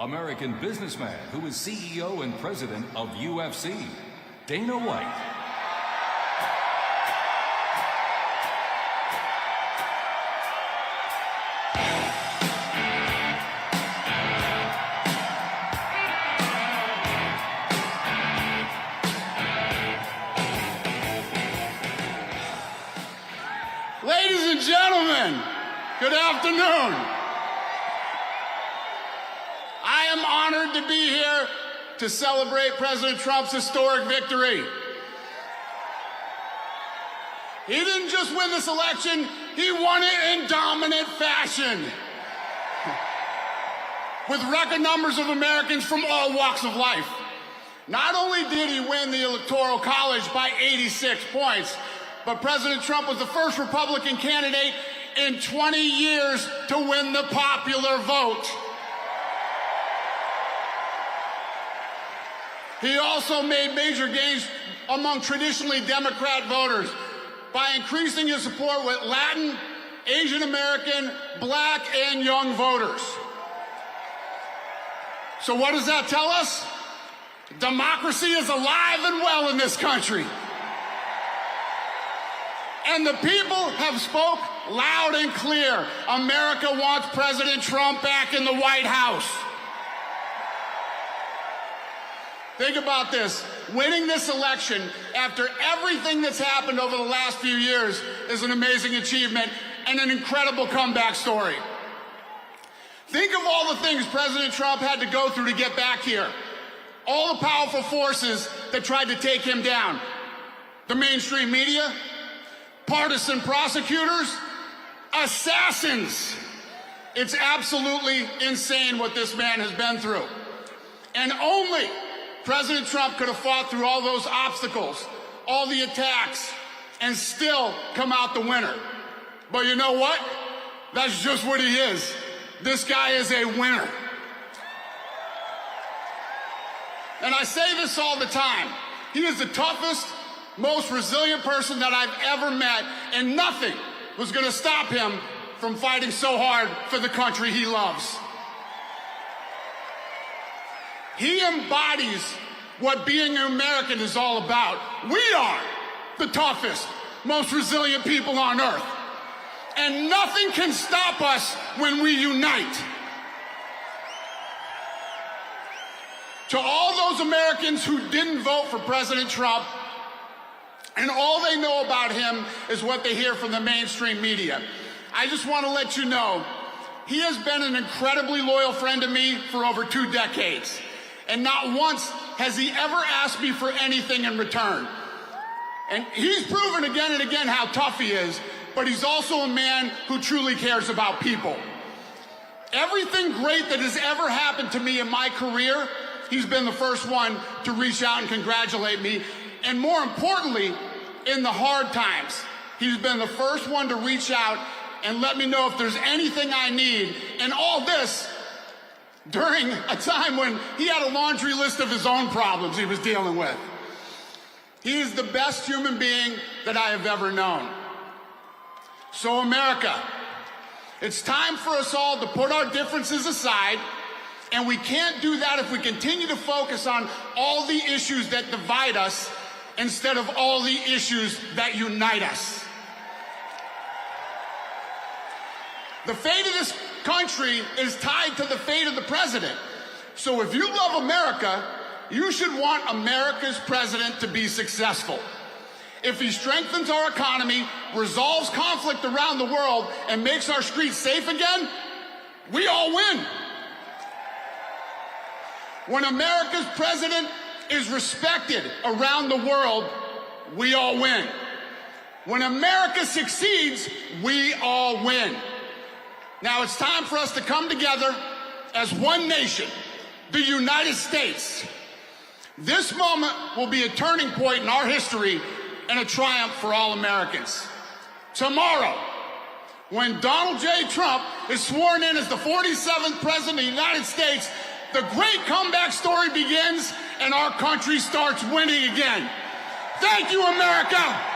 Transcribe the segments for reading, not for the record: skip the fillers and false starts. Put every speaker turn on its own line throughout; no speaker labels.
American businessman who is CEO and president of UFC, Dana White.
Ladies and gentlemen, good afternoon. I am honored to be here to celebrate President Trump's historic victory. He didn't just win this election, he won it in dominant fashion. With record numbers of Americans from all walks of life. Not only did he win the Electoral College by 86 points, but President Trump was the first Republican candidate in 20 years to win the popular vote. He also made major gains among traditionally Democrat voters by increasing his support with Latin, Asian American, Black, and young voters. So what does that tell us? Democracy is alive and well in this country. And the people have spoke loud and clear. America wants President Trump back in the White House. Think about this. Winning this election after everything that's happened over the last few years is an amazing achievement and an incredible comeback story. Think of all the things President Trump had to go through to get back here. All the powerful forces that tried to take him down. The mainstream media, partisan prosecutors, assassins. It's absolutely insane what this man has been through. And only President Trump could have fought through all those obstacles, all the attacks, and still come out the winner. But you know what? That's just what he is. This guy is a winner. And I say this all the time. He is the toughest, most resilient person that I've ever met, and nothing was going to stop him from fighting so hard for the country he loves. He embodies what being an American is all about. We are the toughest, most resilient people on earth. And nothing can stop us when we unite. To all those Americans who didn't vote for President Trump, and all they know about him is what they hear from the mainstream media, I just want to let you know, he has been an incredibly loyal friend to me for over 2 decades. And not once has he ever asked me for anything in return. And he's proven again and again how tough he is, but he's also a man who truly cares about people. Everything great that has ever happened to me in my career, he's been the first one to reach out and congratulate me. And more importantly, in the hard times, he's been the first one to reach out and let me know if there's anything I need. And all this during a time when he had a laundry list of his own problems he was dealing with. He is the best human being that I have ever known. So America, it's time for us all to put our differences aside, and we can't do that if we continue to focus on all the issues that divide us instead of all the issues that unite us. The fate of this country is tied to the fate of the president. So if you love America, you should want America's president to be successful. If he strengthens our economy, resolves conflict around the world, and makes our streets safe again, we all win. When America's president is respected around the world, we all win. When America succeeds, we all win. Now it's time for us to come together as one nation, the United States. This moment will be a turning point in our history and a triumph for all Americans. Tomorrow, when Donald J. Trump is sworn in as the 47th President of the United States, the great comeback story begins and our country starts winning again. Thank you, America!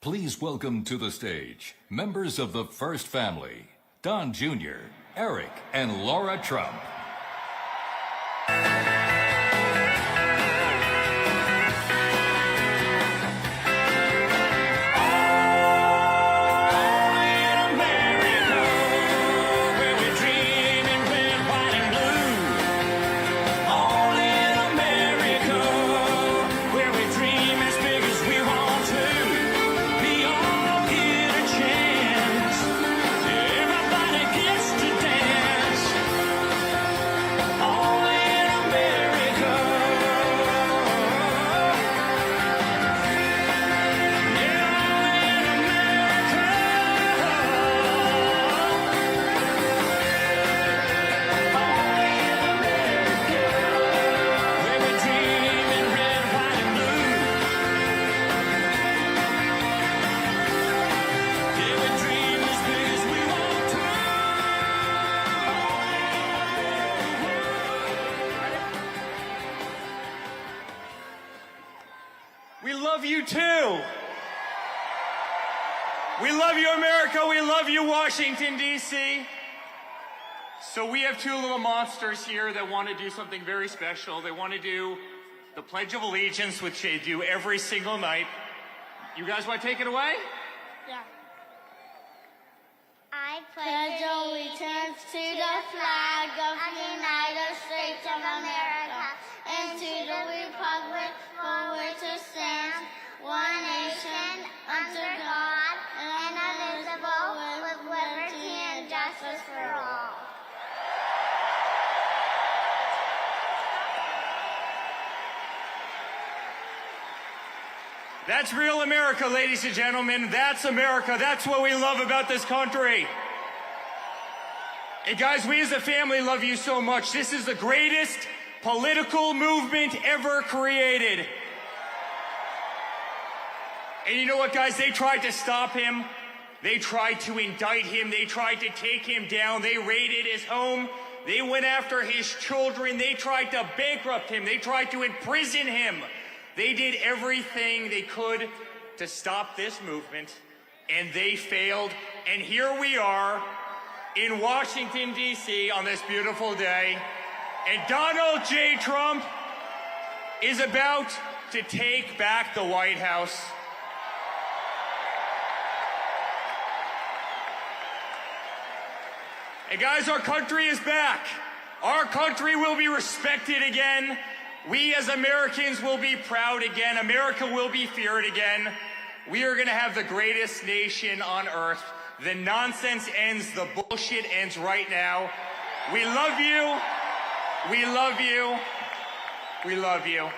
Please welcome to the stage members of the First Family, Don Jr., Eric, and Laura Trump.
We love you too. We love you, America. We love you, Washington, D.C. So we have two little monsters here that want to do something very special. They want to do the Pledge of Allegiance, which they do every single night. You guys want to take it away?
Yeah. I pledge allegiance to the flag of the United States of America and to the republic for which it stands, one nation, under God, indivisible, with liberty and justice for all.
That's real America, ladies and gentlemen. That's America. That's what we love about this country. And guys, we as a family love you so much. This is the greatest political movement ever created. And you know what, guys? They tried to stop him. They tried to indict him. They tried to take him down. They raided his home. They went after his children. They tried to bankrupt him. They tried to imprison him. They did everything they could to stop this movement, and they failed. And here we are in Washington, D.C. on this beautiful day, and Donald J. Trump is about to take back the White House. And guys, our country is back. Our country will be respected again. We as Americans will be proud again. America will be feared again. We are going to have the greatest nation on earth. The nonsense ends. The bullshit ends right now. We love you. We love you. We love you.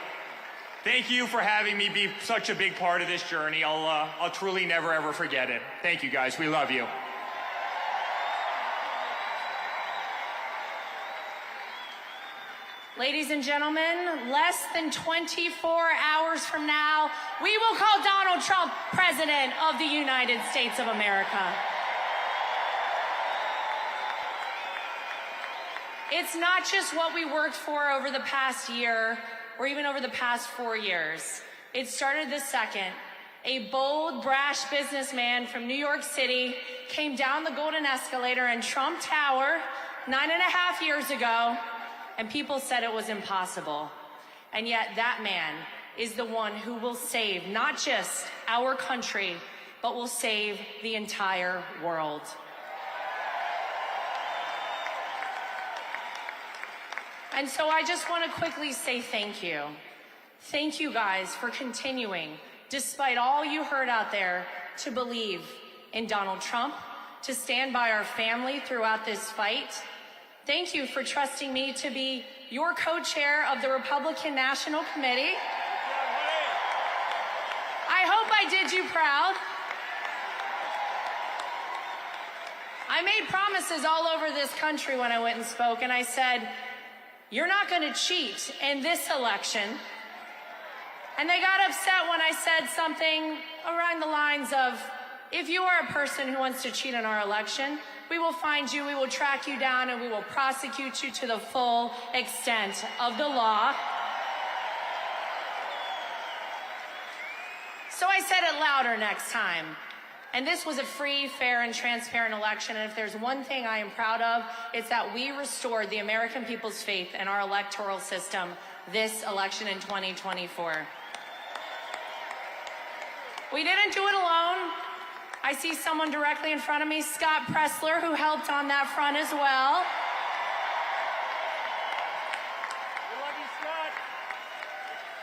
Thank you for having me be such a big part of this journey. I'll truly never ever forget it. Thank you, guys. We love you.
Ladies and gentlemen, less than 24 hours from now, we will call Donald Trump President of the United States of America. It's not just what we worked for over the past year or even over the past 4 years. It started the second a bold, brash businessman from New York City came down the golden escalator in Trump Tower 9.5 years ago, and people said it was impossible. And yet that man is the one who will save not just our country, but will save the entire world. And so I just want to quickly say thank you. Thank you guys for continuing, despite all you heard out there, to believe in Donald Trump, to stand by our family throughout this fight. Thank you for trusting me to be your co-chair of the Republican National Committee. I hope I did you proud. I made promises all over this country when I went and spoke, and I said, you're not going to cheat in this election. And they got upset when I said something around the lines of, if you are a person who wants to cheat in our election, we will find you, we will track you down, and we will prosecute you to the full extent of the law. So So I said it louder next time. And this was a free, fair, and transparent election. And if there's one thing I am proud of, it's that we restored the American people's faith in our electoral system this election in 2024. We didn't do it alone. I see someone directly in front of me, Scott Pressler, who helped on that front as well.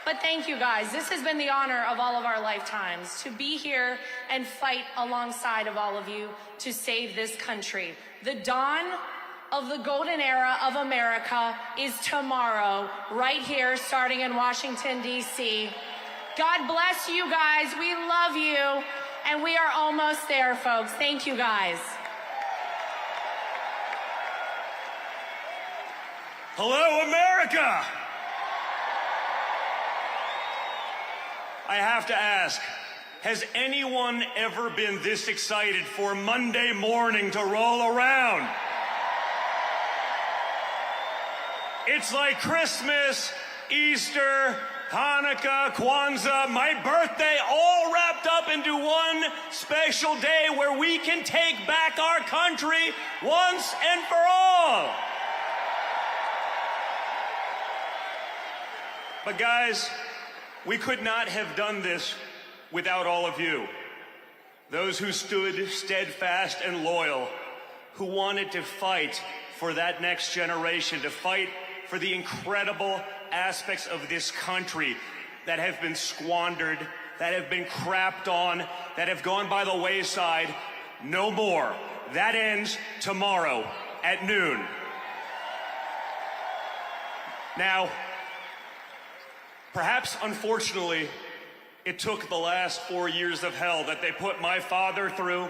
But thank you guys. This has been the honor of all of our lifetimes, to be here and fight alongside of all of you to save this country. The dawn of the golden era of America is tomorrow, right here, starting in Washington, D.C. God bless you guys. We love you. And we are almost there, folks. Thank you, guys.
Hello, America! I have to ask, has anyone ever been this excited for Monday morning to roll around? It's like Christmas, Easter, Hanukkah, Kwanzaa, my birthday, all wrapped up into one special day where we can take back our country once and for all. But guys, we could not have done this without all of you. Those who stood steadfast and loyal, who wanted to fight for that next generation, to fight for the incredible aspects of this country that have been squandered, that have been crapped on, that have gone by the wayside. No more. That ends tomorrow at noon. Now, perhaps, unfortunately, it took the last 4 years of hell that they put my father through,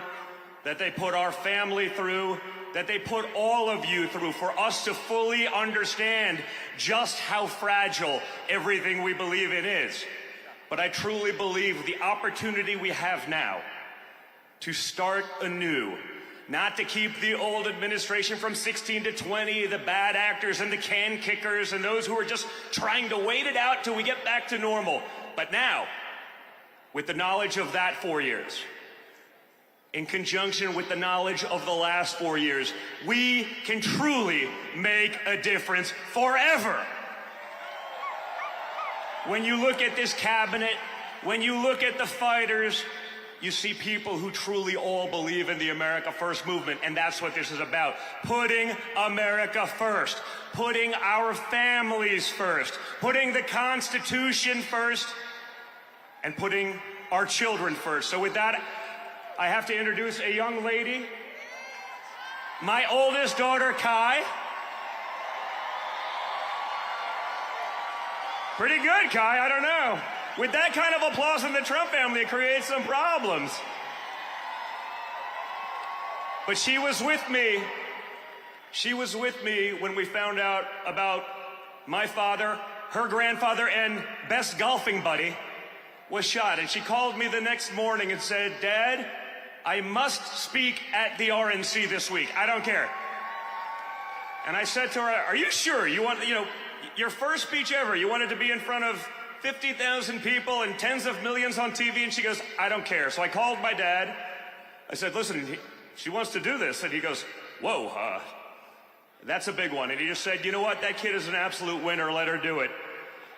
that they put our family through, that they put all of you through, for us to fully understand just how fragile everything we believe in is. But I truly believe the opportunity we have now to start anew, not to keep the old administration from 16 to 20, the bad actors and the can kickers and those who are just trying to wait it out till we get back to normal. But now, with the knowledge of that 4 years, in conjunction with the knowledge of the last 4 years, we can truly make a difference forever. When you look at this cabinet, when you look at the fighters, you see people who truly all believe in the America First movement, and that's what this is about. Putting America first, putting our families first, putting the Constitution first, and putting our children first. So with that, I have to introduce a young lady, my oldest daughter, Kai. Pretty good, Kai, I don't know. With that kind of applause in the Trump family, it creates some problems. But she was with me. She was with me when we found out about my father, her grandfather, and best golfing buddy was shot. And she called me the next morning and said, "Dad, I must speak at the RNC this week. I don't care." And I said to her, "Are you sure you want, your first speech ever, you wanted to be in front of 50,000 people and tens of millions on TV?" And she goes, "I don't care." So I called my dad. I said, "Listen, she wants to do this." And he goes, "Whoa, that's a big one." And he just said, "You know what? That kid is an absolute winner. Let her do it."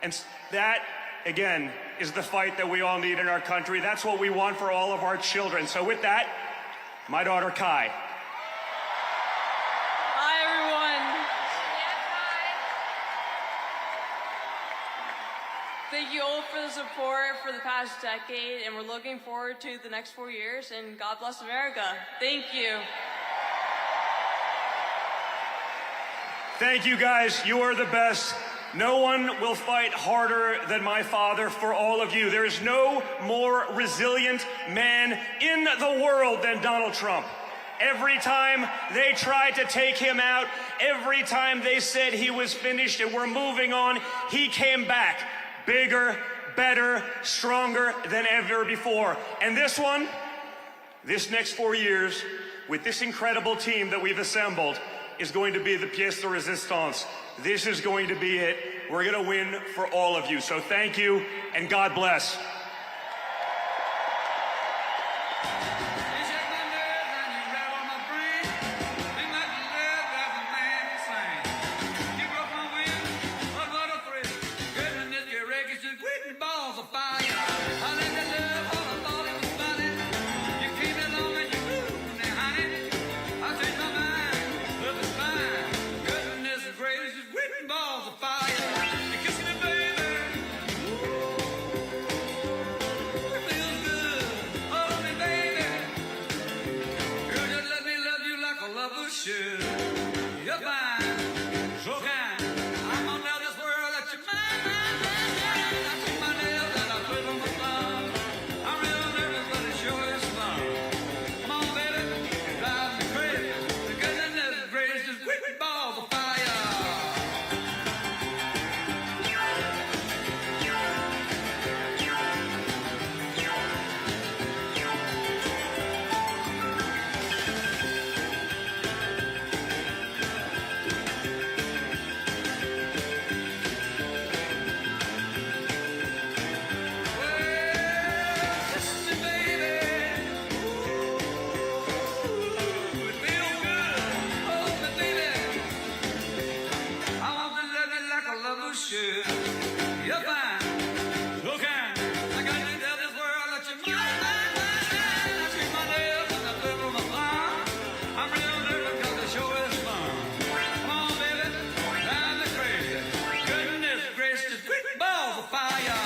And that, again, is the fight that we all need in our country. That's what we want for all of our children. So with that, my daughter, Kai.
Hi, everyone. Thank you all for the support for the past decade, and we're looking forward to the next 4 years, and God bless America. Thank you.
Thank you, guys. You are the best. No one will fight harder than my father for all of you. There is no more resilient man in the world than Donald Trump. Every time they tried to take him out, every time they said he was finished and we're moving on, he came back bigger, better, stronger than ever before. And this next 4 years, with this incredible team that we've assembled, is going to be the pièce de résistance. This is going to be it. We're going to win for all of you. So thank you, and God bless.
should. You're fine, so kind. I'm gonna tell this world that you're mine. I take my nails and I put on my thumb. I'm real nervous, but it sure is fun. Come on, baby, you drive me crazy. The goodness gracious, quick balls of fire. You're fine, so kind. I got to tell this world that you're mine, mine, mine. I treat my nails and I flip on my thumb. I'm real nervous 'cause the show is fun. Come on, baby, drive me crazy. Goodness gracious, quick balls of fire.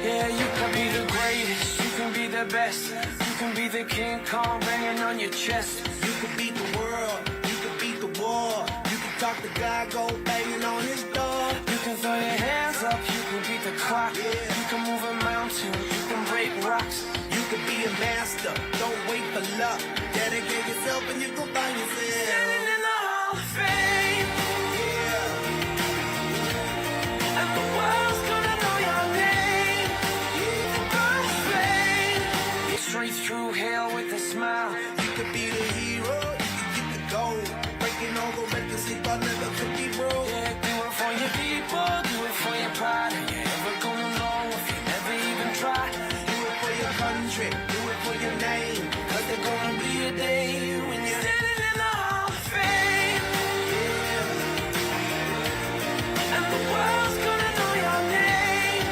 Yeah, you can be the greatest, you can be the best. You can be the King Kong banging on your chest.
You can beat the world, you can beat the war. You can talk to God, go banging on his door.
You can throw your hands up, you can beat the clock. You can move a mountain, you can break rocks.
You can be a master, don't wait for luck. Dedicate yourself and you can find yourself.
Standing in the Hall of Fame,
Yeah,
and the world's gonna know your name. Earth flame, straight through hell with a smile.
you can be the hero, you can get the gold. Breaking all the records they thought never could be broke.
Yeah, do it for your people, do it for your pride. Are you ever gonna know if you never even try?
Do it for your country, do it for your name. 'Cause there's gonna be a day when you're
Standing in the Hall of Fame, and the world's gonna know your name.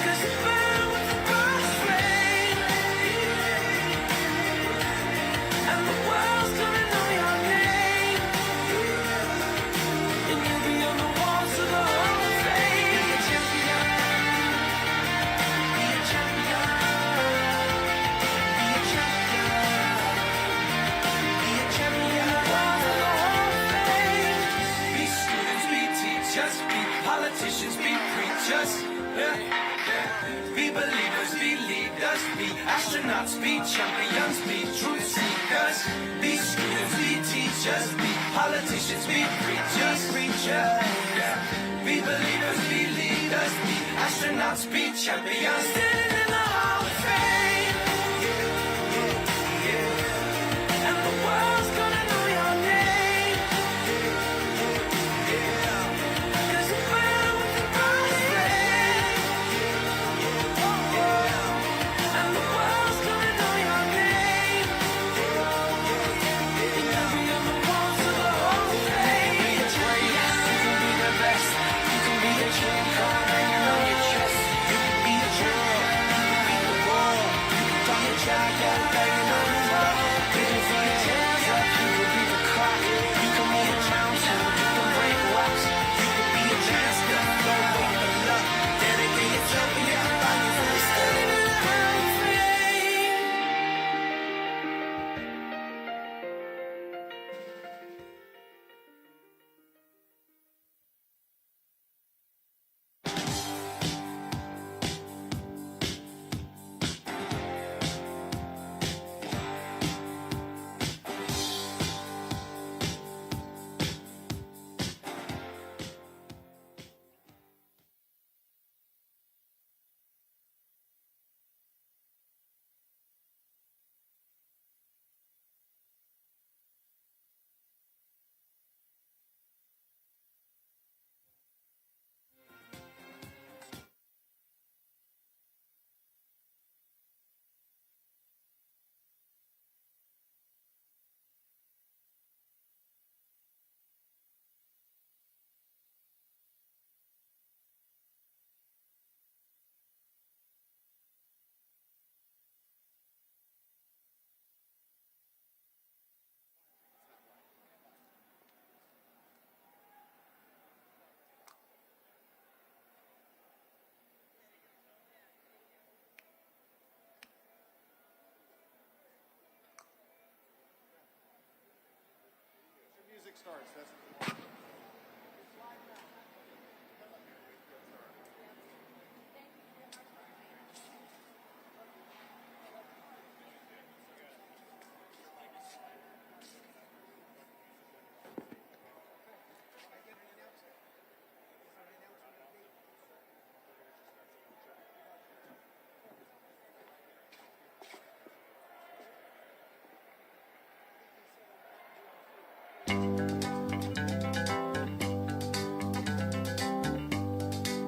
'Cause you burn with the Earth flame, and the world's gonna know your name. And you'll be on the walls of the Hall of Fame. Be a champion, be a champion, be a champion, be a champion. On the walls of the Hall of Fame. Be students, be teachers, be politicians, be preachers. Yeah, yeah. Be believers, be leaders, be astronauts, be champions, be truth seekers. Be students, be teachers, be politicians, be preachers, yeah. Be believers, be leaders, be astronauts, be champions. Standing in the Hall of Fame, and the world's gonna know your name. 'Cause you burn with the Earth flame, and the world's gonna know your name. And you'll be on the walls of the Hall of Fame. Be the greatest, you can be the best. You can be the King Kong hanging on your chest.
You can be a hero,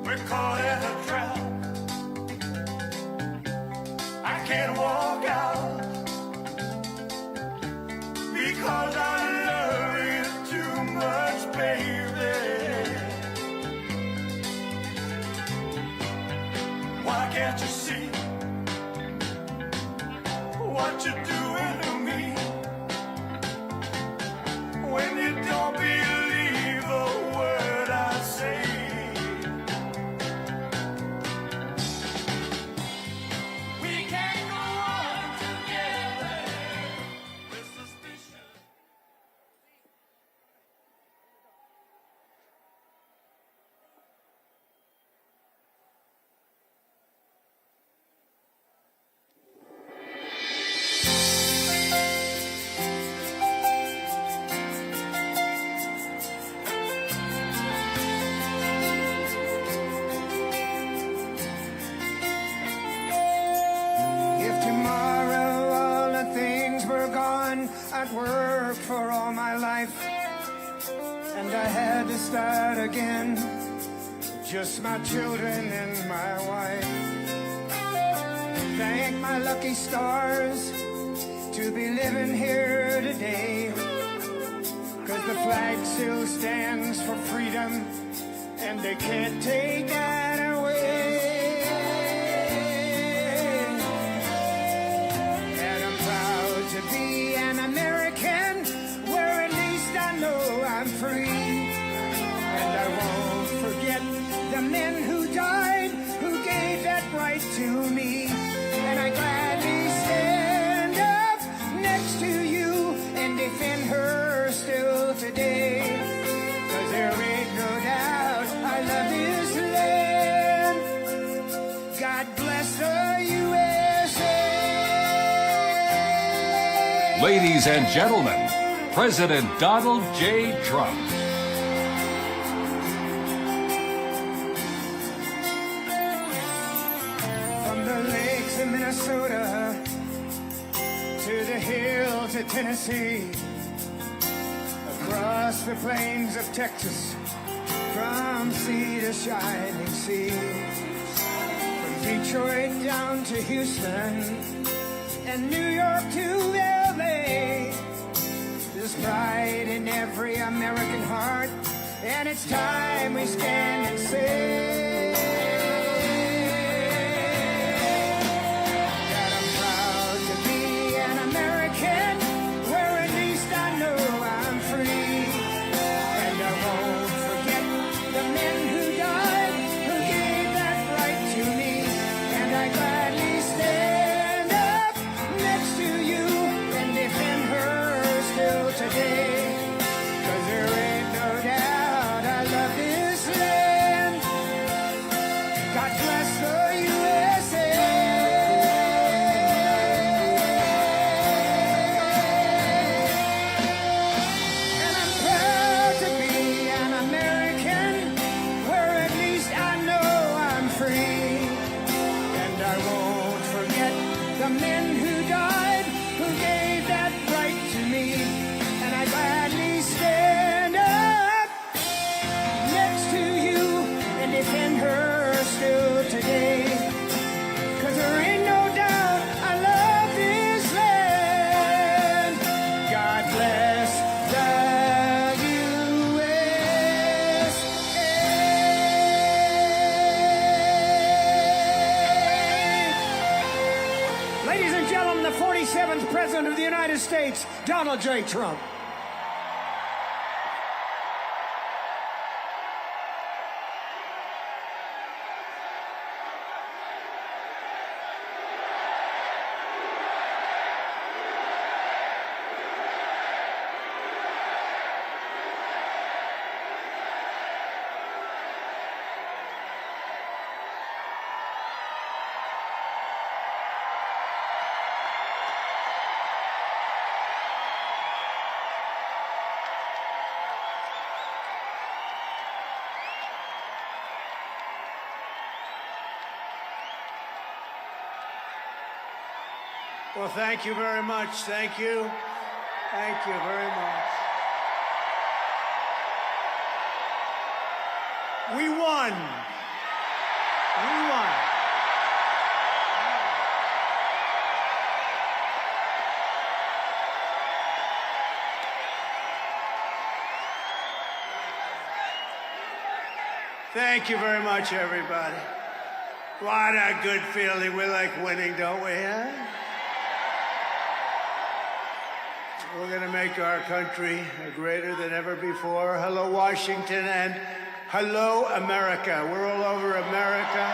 We're caught in a trap. I can't walk out because I love you too much, baby. Why can't you see what you're doing to me when you don't believe a word I say?
I'd worked for all my life, and I had to start again, just my children and my wife. Thank my lucky stars to be living here today, 'cause the flag still stands for freedom, and they can't take that away. And I'm proud to be an American, where at least I know I'm free. And I won't forget the men who died, who gave that right to me. And I gladly stand up next to you and defend her still today. 'Cause there ain't no doubt I love this land. God bless the USA.
Ladies and gentlemen, President Donald J. Trump.
From the lakes of Minnesota to the hills of Tennessee, across the plains of Texas, from sea to shining sea, from Detroit down to Houston and New York to LA. There's pride in every American heart, and it's time we stand and say that I'm proud to be an American, where at least I know I'm free. And I won't forget the men who died, who gave that right to me. And I gladly stand up next to you and defend her still today. 'Cause there ain't no doubt I love this land. God bless the USA. And I'm proud to be an American, where at least I know I'm free. And I won't forget the men who died, who gave that right to me. And I gladly stand up next to you and defend her still today. 'Cause there ain't no doubt I love this land. God bless the USA. Ladies and gentlemen, the 47th President of the United States, Donald J. Trump. Well, thank you very much. Thank you. Thank you very much. We won. We won. Thank you very much, everybody. What a good feeling. We like winning, don't we, huh? We're going to make our country greater than ever before. Hello, Washington, and hello, America. We're all over America.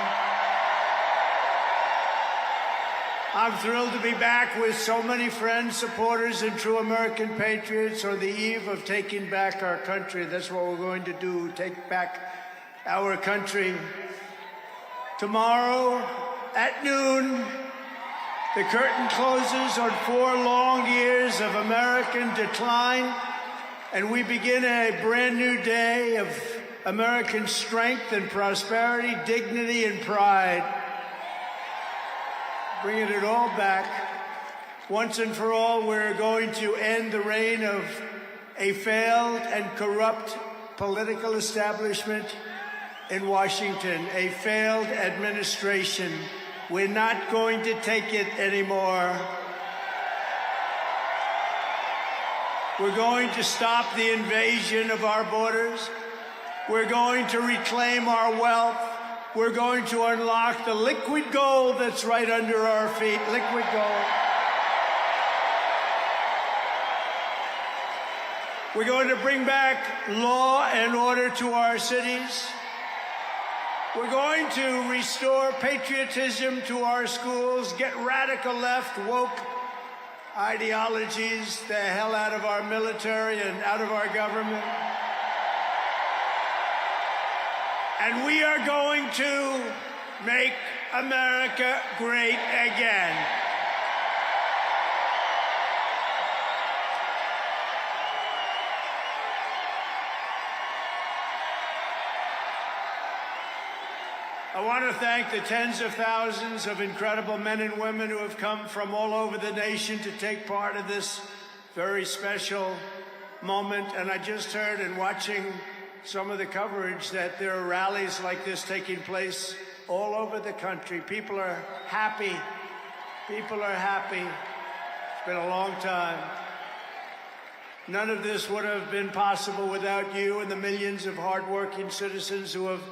I'm thrilled to be back with so many friends, supporters, and true American patriots on the eve of taking back our country. That's what we're going to do, take back our country. Tomorrow at noon, the curtain closes on 4 long years of American decline, and we begin a brand new day of American strength and prosperity, dignity and pride. Bringing it all back. Once and for all, we're going to end the reign of a failed and corrupt political establishment in Washington, a failed administration. We're not going to take it anymore. We're going to stop the invasion of our borders. We're going to reclaim our wealth. We're going to unlock the liquid gold that's right under our feet, liquid gold. We're going to bring back law and order to our cities. We're going to restore patriotism to our schools, get radical left, woke ideologies the hell out of our military and out of our government. And we are going to make America great again. I want to thank the tens of thousands of incredible men and women who have come from all over the nation to take part in this very special moment. And I just heard in watching some of the coverage that there are rallies like this taking place all over the country. People are happy. People are happy. It's been a long time. None of this would have been possible without you and the millions of hardworking citizens who have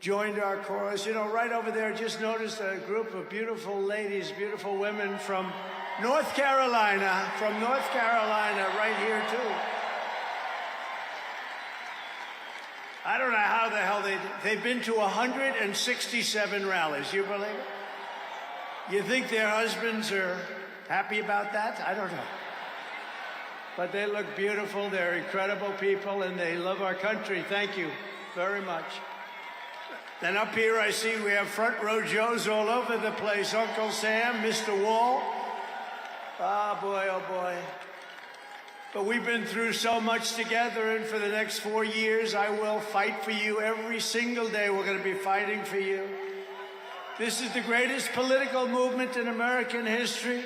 joined our cause. You know, right over there, just noticed a group of beautiful ladies, beautiful women from North Carolina, right here too. I don't know how the hell they've been to 167 rallies. You believe it? You think their husbands are happy about that? I don't know. But they look beautiful. They're incredible people, and they love our country. Thank you very much. Then up here I see we have front row Joes all over the place. Uncle Sam, Mr. Wall. Oh boy. But we've been through so much together, and for the next 4 years, I will fight for you every single day. We're going to be fighting for you. This is the greatest political movement in American history.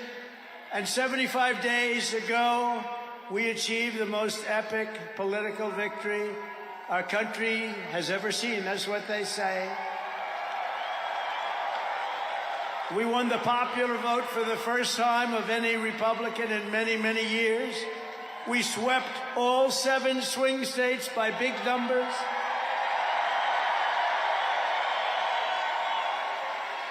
And 75 days ago, we achieved the most epic political victory our country has ever seen. That's what they say. We won the popular vote for the first time of any Republican in many, many years. We swept all 7 swing states by big numbers.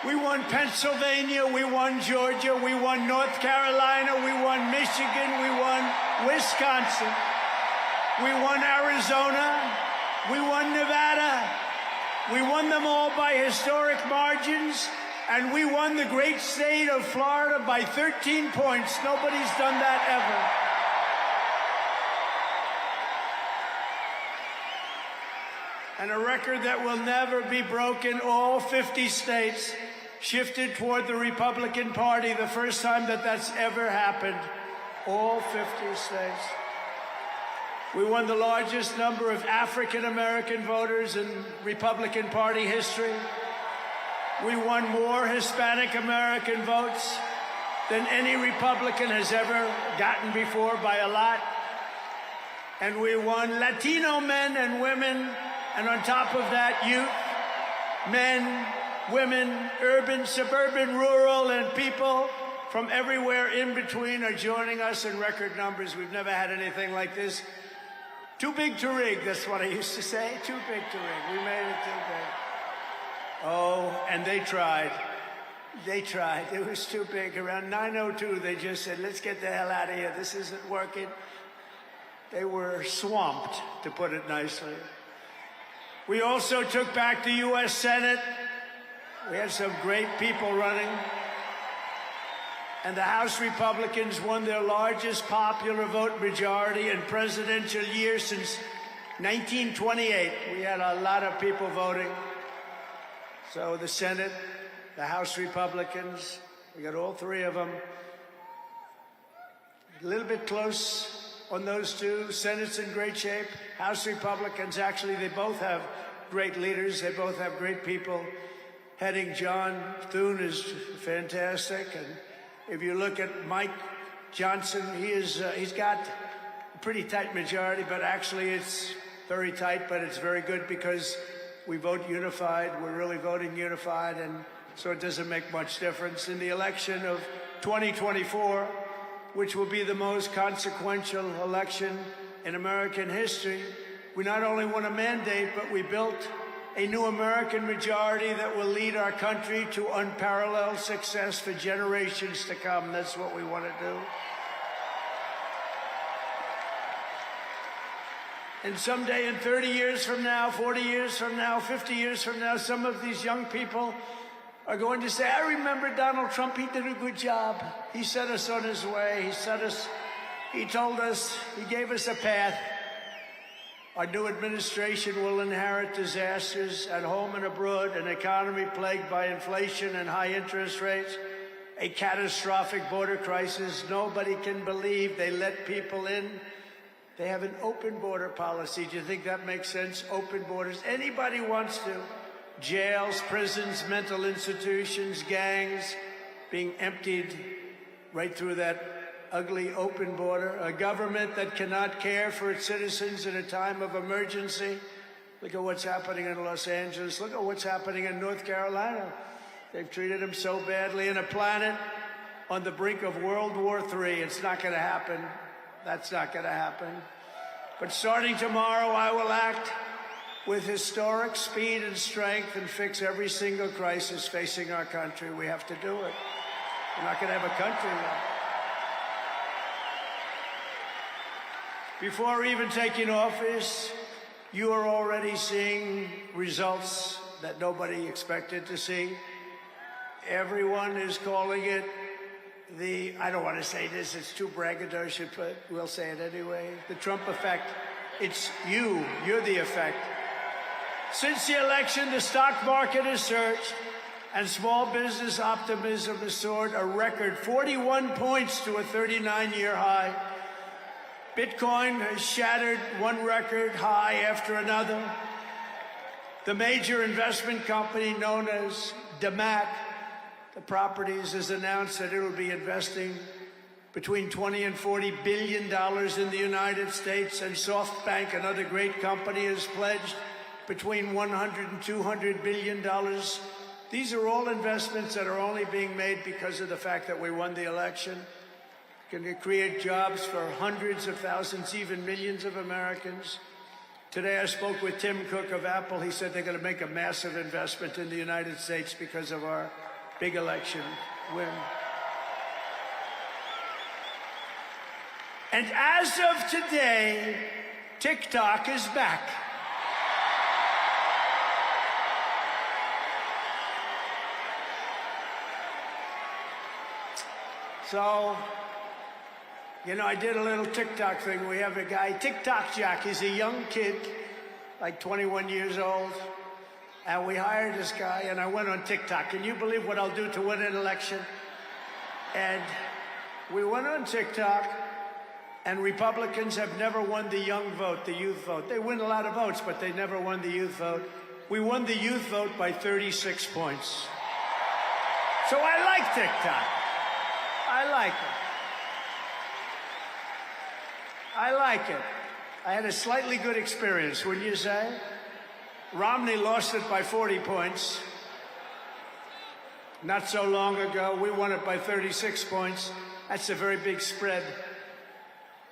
We won Pennsylvania, we won Georgia, we won North Carolina, we won Michigan, we won Wisconsin, we won Arizona, we won Nevada. We won them all by historic margins, and we won the great state of Florida by 13 points. Nobody's done that ever. And a record that will never be broken. All 50 states shifted toward the Republican Party, the first time that that's ever happened. All 50 states. We won the largest number of African-American voters in Republican Party history. We won more Hispanic American votes than any Republican has ever gotten before by a lot. And we won Latino men and women, and on top of that, youth, men, women, urban, suburban, rural, and people from everywhere in between are joining us in record numbers. We've never had anything like this. Too big to rig, that's what I used to say. Too big to rig. We made it too big. Oh, and they tried. They tried. It was too big. Around 9:02, they just said, let's get the hell out of here. This isn't working. They were swamped, to put it nicely. We also took back the U.S. Senate. We had some great people running. And the House Republicans won their largest popular vote majority in presidential year since 1928. We had a lot of people voting. So the Senate, the House Republicans, we got all three of them. A little bit close on those two. Senate's in great shape. House Republicans, actually, they both have great leaders. They both have great people heading. John Thune is fantastic. And if you look at Mike Johnson, he's got a pretty tight majority, but actually it's very tight, but it's very good because we vote unified. We're really voting unified, and so it doesn't make much difference. In the election of 2024, which will be the most consequential election in American history, we not only won a mandate, but we built a new American majority that will lead our country to unparalleled success for generations to come. That's what we want to do. And someday in 30 years from now, 40 years from now, 50 years from now, some of these young people are going to say, I remember Donald Trump, he did a good job. He set us on his way. He told us, he gave us a path. Our new administration will inherit disasters at home and abroad, an economy plagued by inflation and high interest rates, a catastrophic border crisis. Nobody can believe they let people in. They have an open border policy. Do you think that makes sense? Open borders. Anybody wants to. Jails, prisons, mental institutions, gangs being emptied right through that ugly open border, a government that cannot care for its citizens in a time of emergency. Look at what's happening in Los Angeles. Look at what's happening in North Carolina. They've treated them so badly. In a planet on the brink of World War III, it's not going to happen. That's not going to happen. But starting tomorrow, I will act with historic speed and strength and fix every single crisis facing our country. We have to do it. We're not going to have a country now. Before even taking office, you are already seeing results that nobody expected to see. Everyone is calling it I don't want to say this, it's too braggadocious, but we'll say it anyway. The Trump effect. It's you. You're the effect. Since the election, the stock market has surged and small business optimism has soared a record 41 points to a 39-year high. Bitcoin has shattered one record high after another. The major investment company known as DeMac, the properties, has announced that it will be investing between $20 and $40 billion in the United States, and SoftBank, another great company, has pledged between $100 and $200 billion. These are all investments that are only being made because of the fact that we won the election. Can create jobs for hundreds of thousands, even millions of Americans. Today I spoke with Tim Cook of Apple. He said they're going to make a massive investment in the United States because of our big election win. And as of today, TikTok is back. So, you know, I did a little TikTok thing. We have a guy, TikTok Jack. He's a young kid, like 21 years old. And we hired this guy, and I went on TikTok. Can you believe what I'll do to win an election? And we went on TikTok, and Republicans have never won the young vote, the youth vote. They win a lot of votes, but they never won the youth vote. We won the youth vote by 36 points. So I like TikTok. I like it. I like it. I had a slightly good experience, wouldn't you say? Romney lost it by 40 points. Not so long ago, we won it by 36 points. That's a very big spread.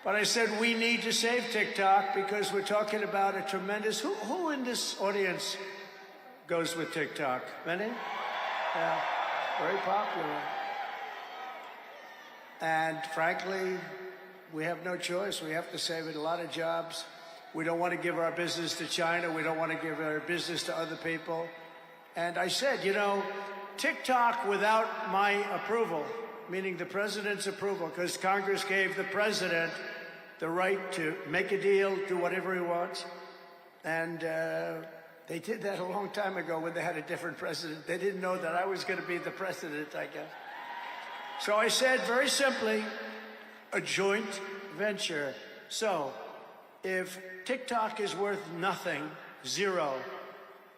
But I said we need to save TikTok because we're talking about a tremendous... Who in this audience goes with TikTok? Many? Yeah, very popular. And frankly, we have no choice. We have to save it. A lot of jobs. We don't want to give our business to China. We don't want to give our business to other people. And I said, you know, TikTok without my approval, meaning the president's approval, because Congress gave the president the right to make a deal, do whatever he wants. And they did that a long time ago when they had a different president. They didn't know that I was going to be the president, I guess. So I said, very simply, a joint venture. So if TikTok is worth nothing, zero,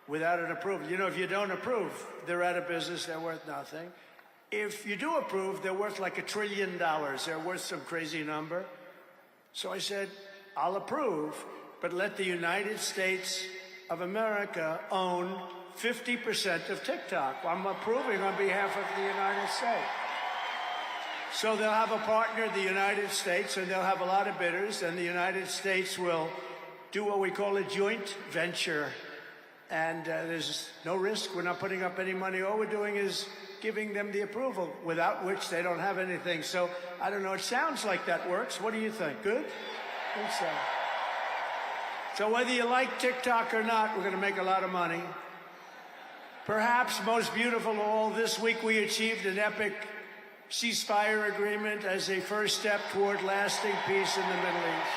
without an approval, you know, if you don't approve, they're out of business, they're worth nothing. If you do approve, they're worth like $1 trillion. They're worth some crazy number. So I said, I'll approve, but let the United States of America own 50% of TikTok. I'm approving on behalf of the United States. So they'll have a partner, the United States, and they'll have a lot of bidders, and the United States will do what we call a joint venture. And there's no risk. We're not putting up any money. All we're doing is giving them the approval, without which they don't have anything. So, I don't know, it sounds like that works. What do you think? Good? Good so. So whether you like TikTok or not, we're going to make a lot of money. Perhaps most beautiful of all, this week we achieved an epic ceasefire agreement as a first step toward lasting peace in the Middle East.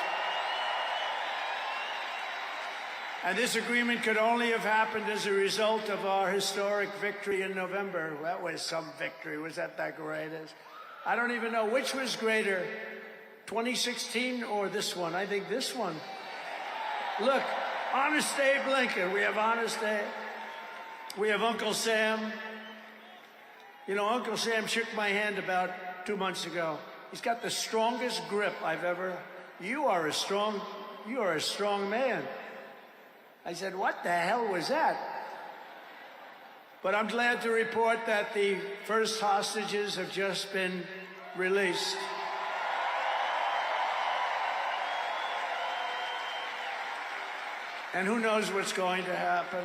And this agreement could only have happened as a result of our historic victory in November. That was some victory. Was that greatest? I don't even know which was greater, 2016 or this one. I think this one. Look, Honest Abe Lincoln. We have Honest Abe. We have Uncle Sam. You know, Uncle Sam shook my hand about 2 months ago. He's got the strongest grip I've ever... You are a strong man. I said, what the hell was that? But I'm glad to report that the first hostages have just been released. And who knows what's going to happen?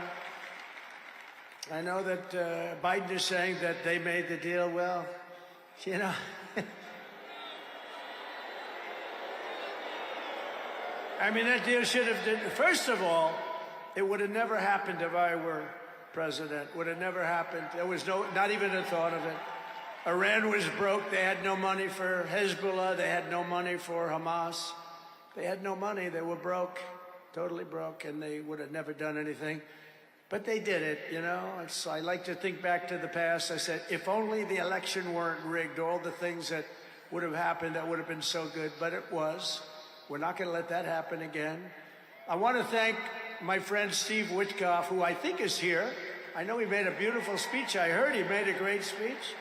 I know that Biden is saying that they made the deal. Well, you know... I mean, that deal should have... First of all, it would have never happened if I were president. Would have never happened. There was not even a thought of it. Iran was broke. They had no money for Hezbollah. They had no money for Hamas. They had no money. They were broke, totally broke, and they would have never done anything. But they did it, you know. I like to think back to the past. I said, if only the election weren't rigged, all the things that would have happened, that would have been so good. But it was. We're not going to let that happen again. I want to thank my friend Steve Witkoff, who I think is here. I know he made a beautiful speech. I heard he made a great speech.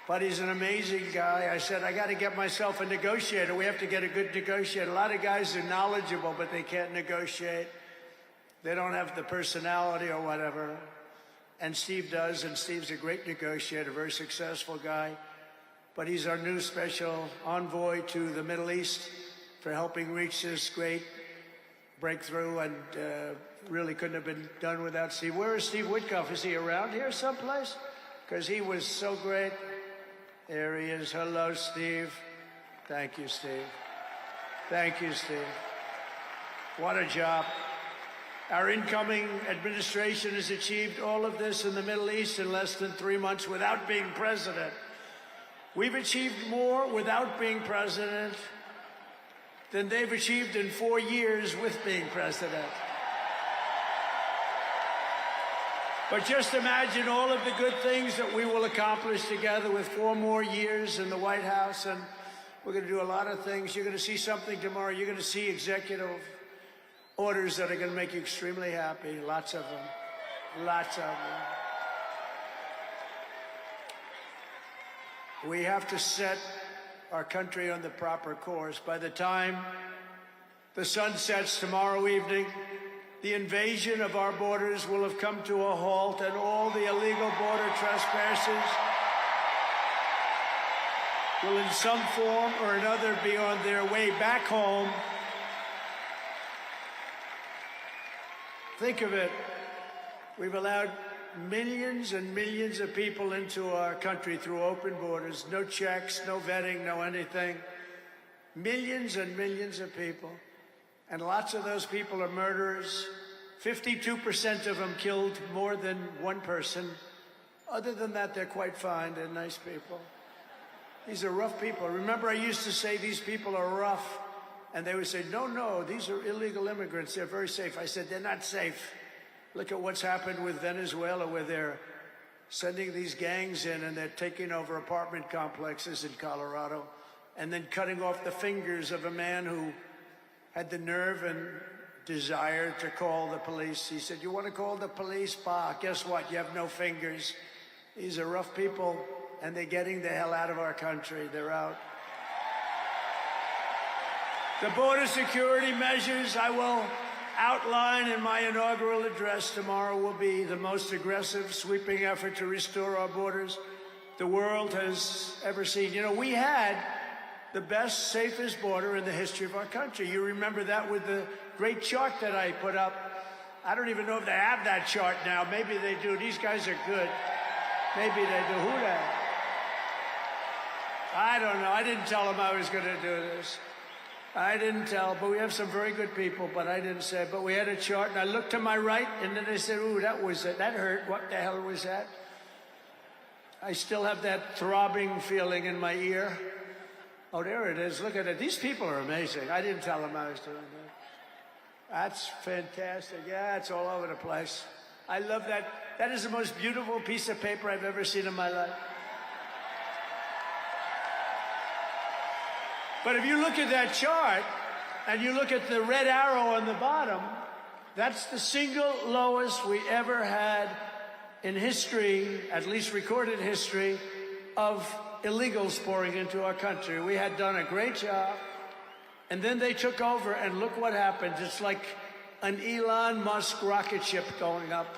But he's an amazing guy. I said, I got to get myself a negotiator. We have to get a good negotiator. A lot of guys are knowledgeable, but they can't negotiate. They don't have the personality or whatever. And Steve does, and Steve's a great negotiator, very successful guy. But he's our new special envoy to the Middle East for helping reach this great breakthrough, and really couldn't have been done without Steve. Where is Steve Witkoff? Is he around here someplace? Because he was so great. There he is. Hello, Steve. Thank you, Steve. Thank you, Steve. What a job. Our incoming administration has achieved all of this in the Middle East in less than 3 months without being president. We've achieved more without being president than they've achieved in 4 years with being president. But just imagine all of the good things that we will accomplish together with 4 more years in the White House, and we're going to do a lot of things. You're going to see something tomorrow. You're going to see executive orders that are going to make you extremely happy. Lots of them. Lots of them. We have to set our country on the proper course. By the time the sun sets tomorrow evening, the invasion of our borders will have come to a halt, and all the illegal border trespassers will in some form or another be on their way back home. Think of it. We've allowed millions and millions of people into our country through open borders, no checks, no vetting, no anything. Millions and millions of people. And lots of those people are murderers. 52% of them killed more than one person. Other than that, they're quite fine. They're nice people. These are rough people. Remember, I used to say these people are rough. And they would say, no, these are illegal immigrants. They're very safe. I said, they're not safe. Look at what's happened with Venezuela, where they're sending these gangs in and they're taking over apartment complexes in Colorado and then cutting off the fingers of a man who had the nerve and desire to call the police. He said, you want to call the police? Bah, guess what? You have no fingers. These are rough people, and they're getting the hell out of our country. They're out. The border security measures I will outline in my inaugural address tomorrow will be the most aggressive, sweeping effort to restore our borders the world has ever seen. You know, we had the best, safest border in the history of our country. You remember that with the great chart that I put up. I don't even know if they have that chart now. Maybe they do. These guys are good. Maybe they do. Who that? I don't know. I didn't tell them I was going to do this. I didn't tell, but we have some very good people, but I didn't say. But we had a chart, and I looked to my right, and then they said, ooh, that was it. That hurt. What the hell was that? I still have that throbbing feeling in my ear. Oh, there it is. Look at it. These people are amazing. I didn't tell them I was doing that. That's fantastic. Yeah, it's all over the place. I love that. That is the most beautiful piece of paper I've ever seen in my life. But if you look at that chart, and you look at the red arrow on the bottom, that's the single lowest we ever had in history, at least recorded history, of illegals pouring into our country. We had done a great job, and then they took over, and look what happened. It's like an Elon Musk rocket ship going up.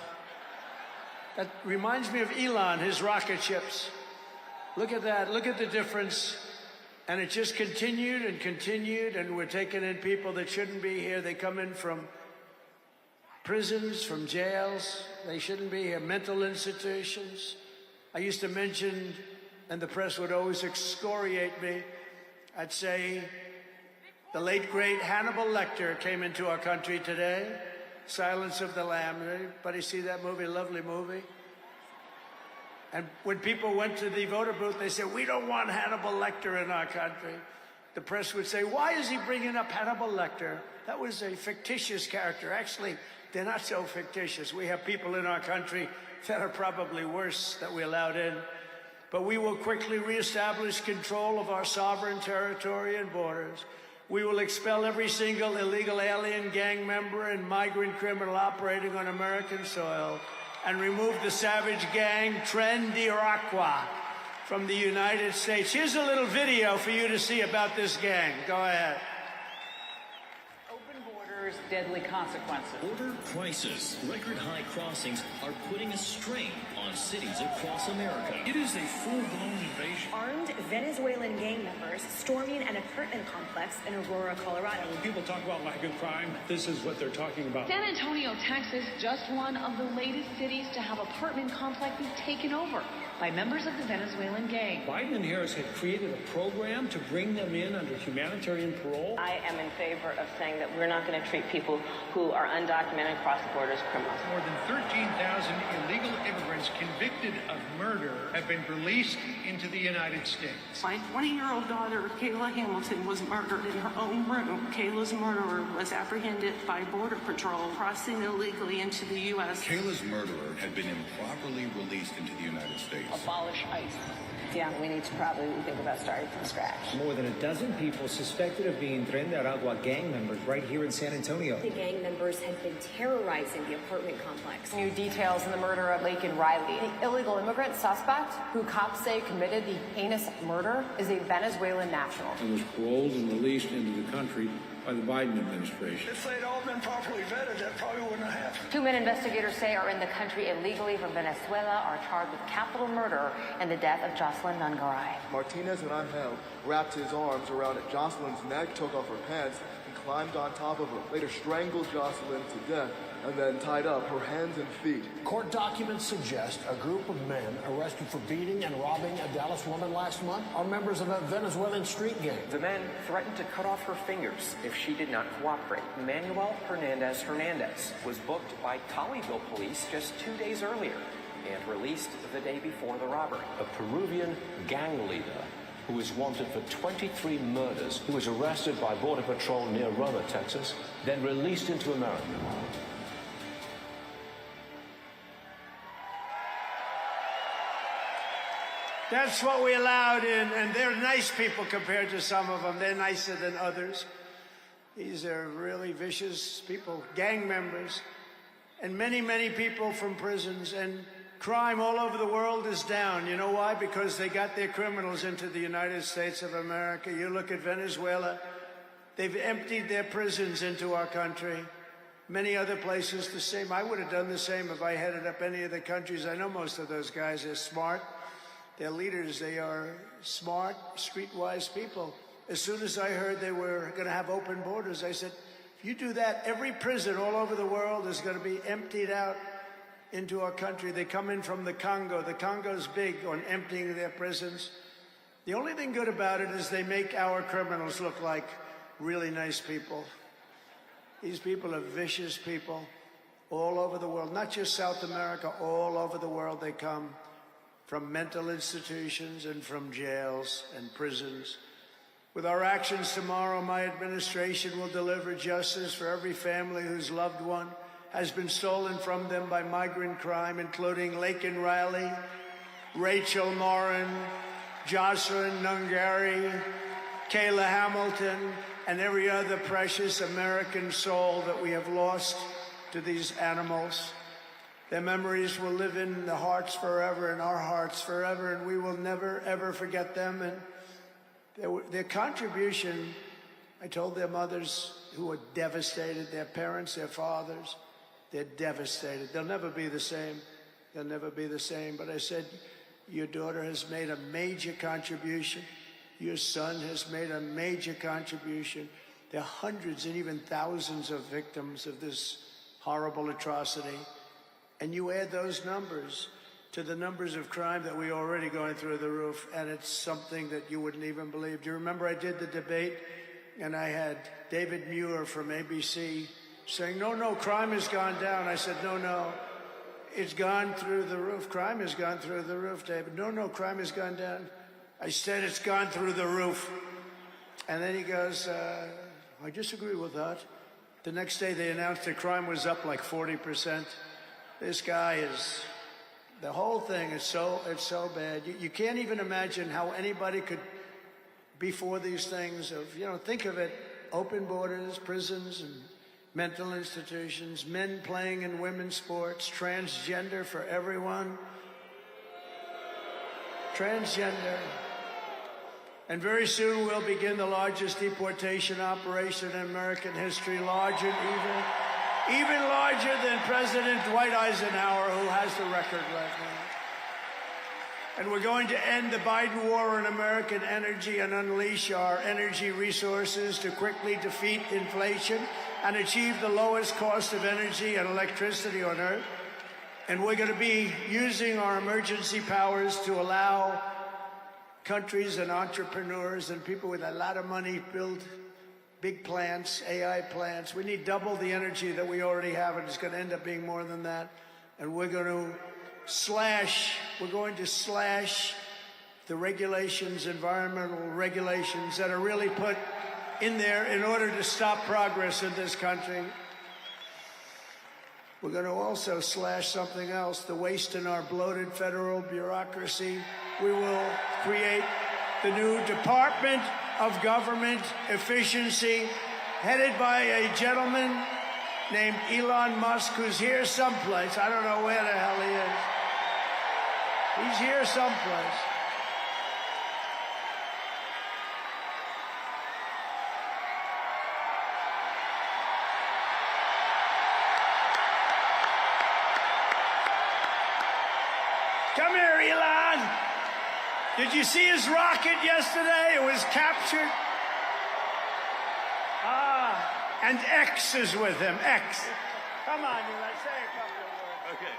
That reminds me of Elon, his rocket ships. Look at that. Look at the difference. And it just continued, and we're taking in people that shouldn't be here. They come in from prisons, from jails. They shouldn't be here. Mental institutions. I used to mention, and the press would always excoriate me, I'd say the late, great Hannibal Lecter came into our country today. Silence of the Lamb. Anybody see that movie? Lovely movie. And when people went to the voter booth, they said, we don't want Hannibal Lecter in our country. The press would say, why is he bringing up Hannibal Lecter? That was a fictitious character. Actually, they're not so fictitious. We have people in our country that are probably worse that we allowed in. But we will quickly reestablish control of our sovereign territory and borders. We will expel every single illegal alien, gang member, and migrant criminal operating on American soil, and remove the savage gang Tren de Aragua from the United States. Here's a little video for you to see about this gang. Go ahead.
Open borders, deadly consequences.
Border crisis. Record high crossings are putting a strain on cities across America. It is a full-blown invasion.
Armed Venezuelan gang members storming an apartment complex in Aurora, Colorado.
When people talk about lack of crime, this is what they're talking about.
San Antonio, Texas, just one of the latest cities to have apartment complexes taken over by members of the Venezuelan gang.
Biden and Harris had created a program to bring them in under humanitarian parole.
I am in favor of saying that we're not going to treat people who are undocumented across the border as criminals.
More than 13,000 illegal immigrants convicted of murder have been released into the United States.
My 20-year-old daughter, Kayla Hamilton, was murdered in her own room. Kayla's murderer was apprehended by Border Patrol crossing illegally into the U.S.
Kayla's murderer had been improperly released into the United States.
Abolish ICE.
Yeah, we need to probably think about starting from scratch.
More than a dozen people suspected of being Tren de Aragua gang members right here in San Antonio.
The gang members had been terrorizing the apartment complex.
New details in the murder of Laken Riley. The illegal immigrant suspect, who cops say committed the heinous murder, is a Venezuelan national.
And was paroled and released into the country by the Biden administration.
If they'd all been properly vetted, that probably wouldn't have happened.
2 men investigators say are in the country illegally from Venezuela are charged with capital murder and the death of Jocelyn Nungaray.
Martinez and Angel wrapped his arms around Jocelyn's neck, took off her pants, and climbed on top of her. Later strangled Jocelyn to death and then tied up her hands and feet.
Court documents suggest a group of men arrested for beating and robbing a Dallas woman last month are members of a Venezuelan street gang.
The men threatened to cut off her fingers if she did not cooperate. Manuel Hernandez was booked by Colleyville police just 2 days earlier and released the day before the robbery.
A Peruvian gang leader who is wanted for 23 murders, who was arrested by Border Patrol near Roma, Texas, then released into America.
That's what we allowed in, and they're nice people compared to some of them. They're nicer than others. These are really vicious people, gang members, and many, many people from prisons. And crime all over the world is down. You know why? Because they got their criminals into the United States of America. You look at Venezuela, they've emptied their prisons into our country. Many other places the same. I would have done the same if I headed up any of the countries. I know most of those guys are smart. They're leaders. They are smart, streetwise people. As soon as I heard they were going to have open borders, I said, if you do that, every prison all over the world is going to be emptied out into our country. They come in from the Congo. The Congo's big on emptying their prisons. The only thing good about it is they make our criminals look like really nice people. These people are vicious people all over the world, not just South America, all over the world they come. From mental institutions and from jails and prisons. With our actions tomorrow, my administration will deliver justice for every family whose loved one has been stolen from them by migrant crime, including Laken Riley, Rachel Morin, Jocelyn Nungaray, Kayla Hamilton, and every other precious American soul that we have lost to these animals. Their memories will live in the hearts forever, in our hearts forever, and we will never, ever forget them. And their contribution, I told their mothers who were devastated, their parents, their fathers, they're devastated. They'll never be the same. They'll never be the same. But I said, your daughter has made a major contribution. Your son has made a major contribution. There are hundreds and even thousands of victims of this horrible atrocity. And you add those numbers to the numbers of crime that we're already going through the roof, and it's something that you wouldn't even believe. Do you remember I did the debate, and I had David Muir from ABC saying, no, crime has gone down. I said, no, it's gone through the roof. Crime has gone through the roof, David. No, crime has gone down. I said it's gone through the roof. And then he goes, I disagree with that. The next day they announced that crime was up like 40%. This guy is, the whole thing is it's so bad. You can't even imagine how anybody could be for these things of, think of it, open borders, prisons and mental institutions, men playing in women's sports, transgender for everyone. Transgender. And very soon we'll begin the largest deportation operation in American history, larger even larger than President Dwight Eisenhower, who has the record right now. And we're going to end the Biden war on American energy and unleash our energy resources to quickly defeat inflation and achieve the lowest cost of energy and electricity on Earth. And we're going to be using our emergency powers to allow countries and entrepreneurs and people with a lot of money build big plants, AI plants. We need double the energy that we already have, and it's going to end up being more than that. And we're going to slash the regulations, environmental regulations that are really put in there in order to stop progress in this country. We're going to also slash something else, the waste in our bloated federal bureaucracy. We will create the new Department of Government Efficiency, headed by a gentleman named Elon Musk, who's here someplace. I don't know where the hell he is. He's here someplace. Come here, Elon. Did you see his rocket yesterday? It was captured. And X is with him. X. Come on, Elon, say a couple of words.
Okay.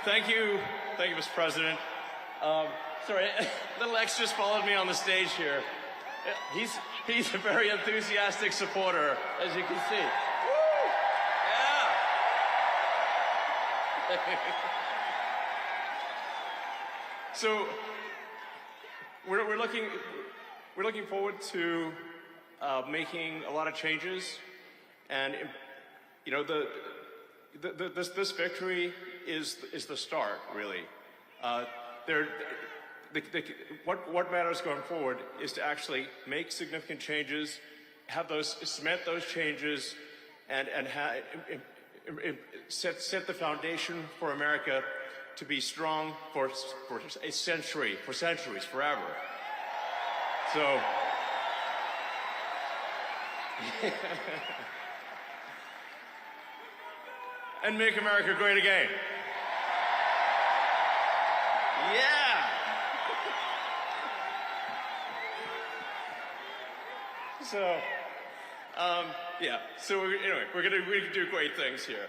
Thank you, Mr. President. Sorry, little X just followed me on the stage here. He's a very enthusiastic supporter, as you can see. Woo! Yeah. So we're looking forward to making a lot of changes, and you know this victory is the start, really. What matters going forward is to actually make significant changes, cement those changes, and set the foundation for America to be strong for a century, for centuries, forever. So. And make America great again. Yeah. So, yeah. So anyway, we're gonna do great things here.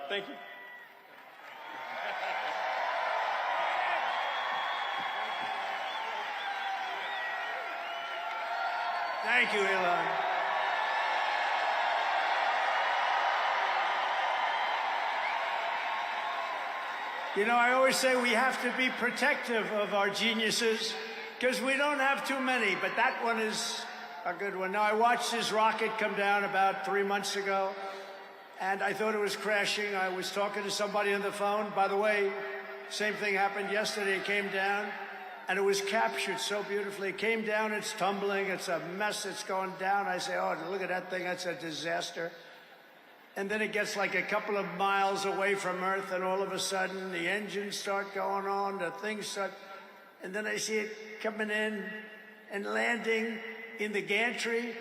Thank you.
Thank you, Elon. You know, I always say we have to be protective of our geniuses because we don't have too many, but that one is a good one. Now, I watched his rocket come down about 3 months ago, and I thought it was crashing. I was talking to somebody on the phone. By the way, same thing happened yesterday. It came down, and it was captured so beautifully. It came down, it's tumbling, it's a mess, it's going down. I say, oh, look at that thing, that's a disaster. And then it gets like a couple of miles away from Earth, and all of a sudden the engines start going on, the things start, and then I see it coming in and landing in the gantry,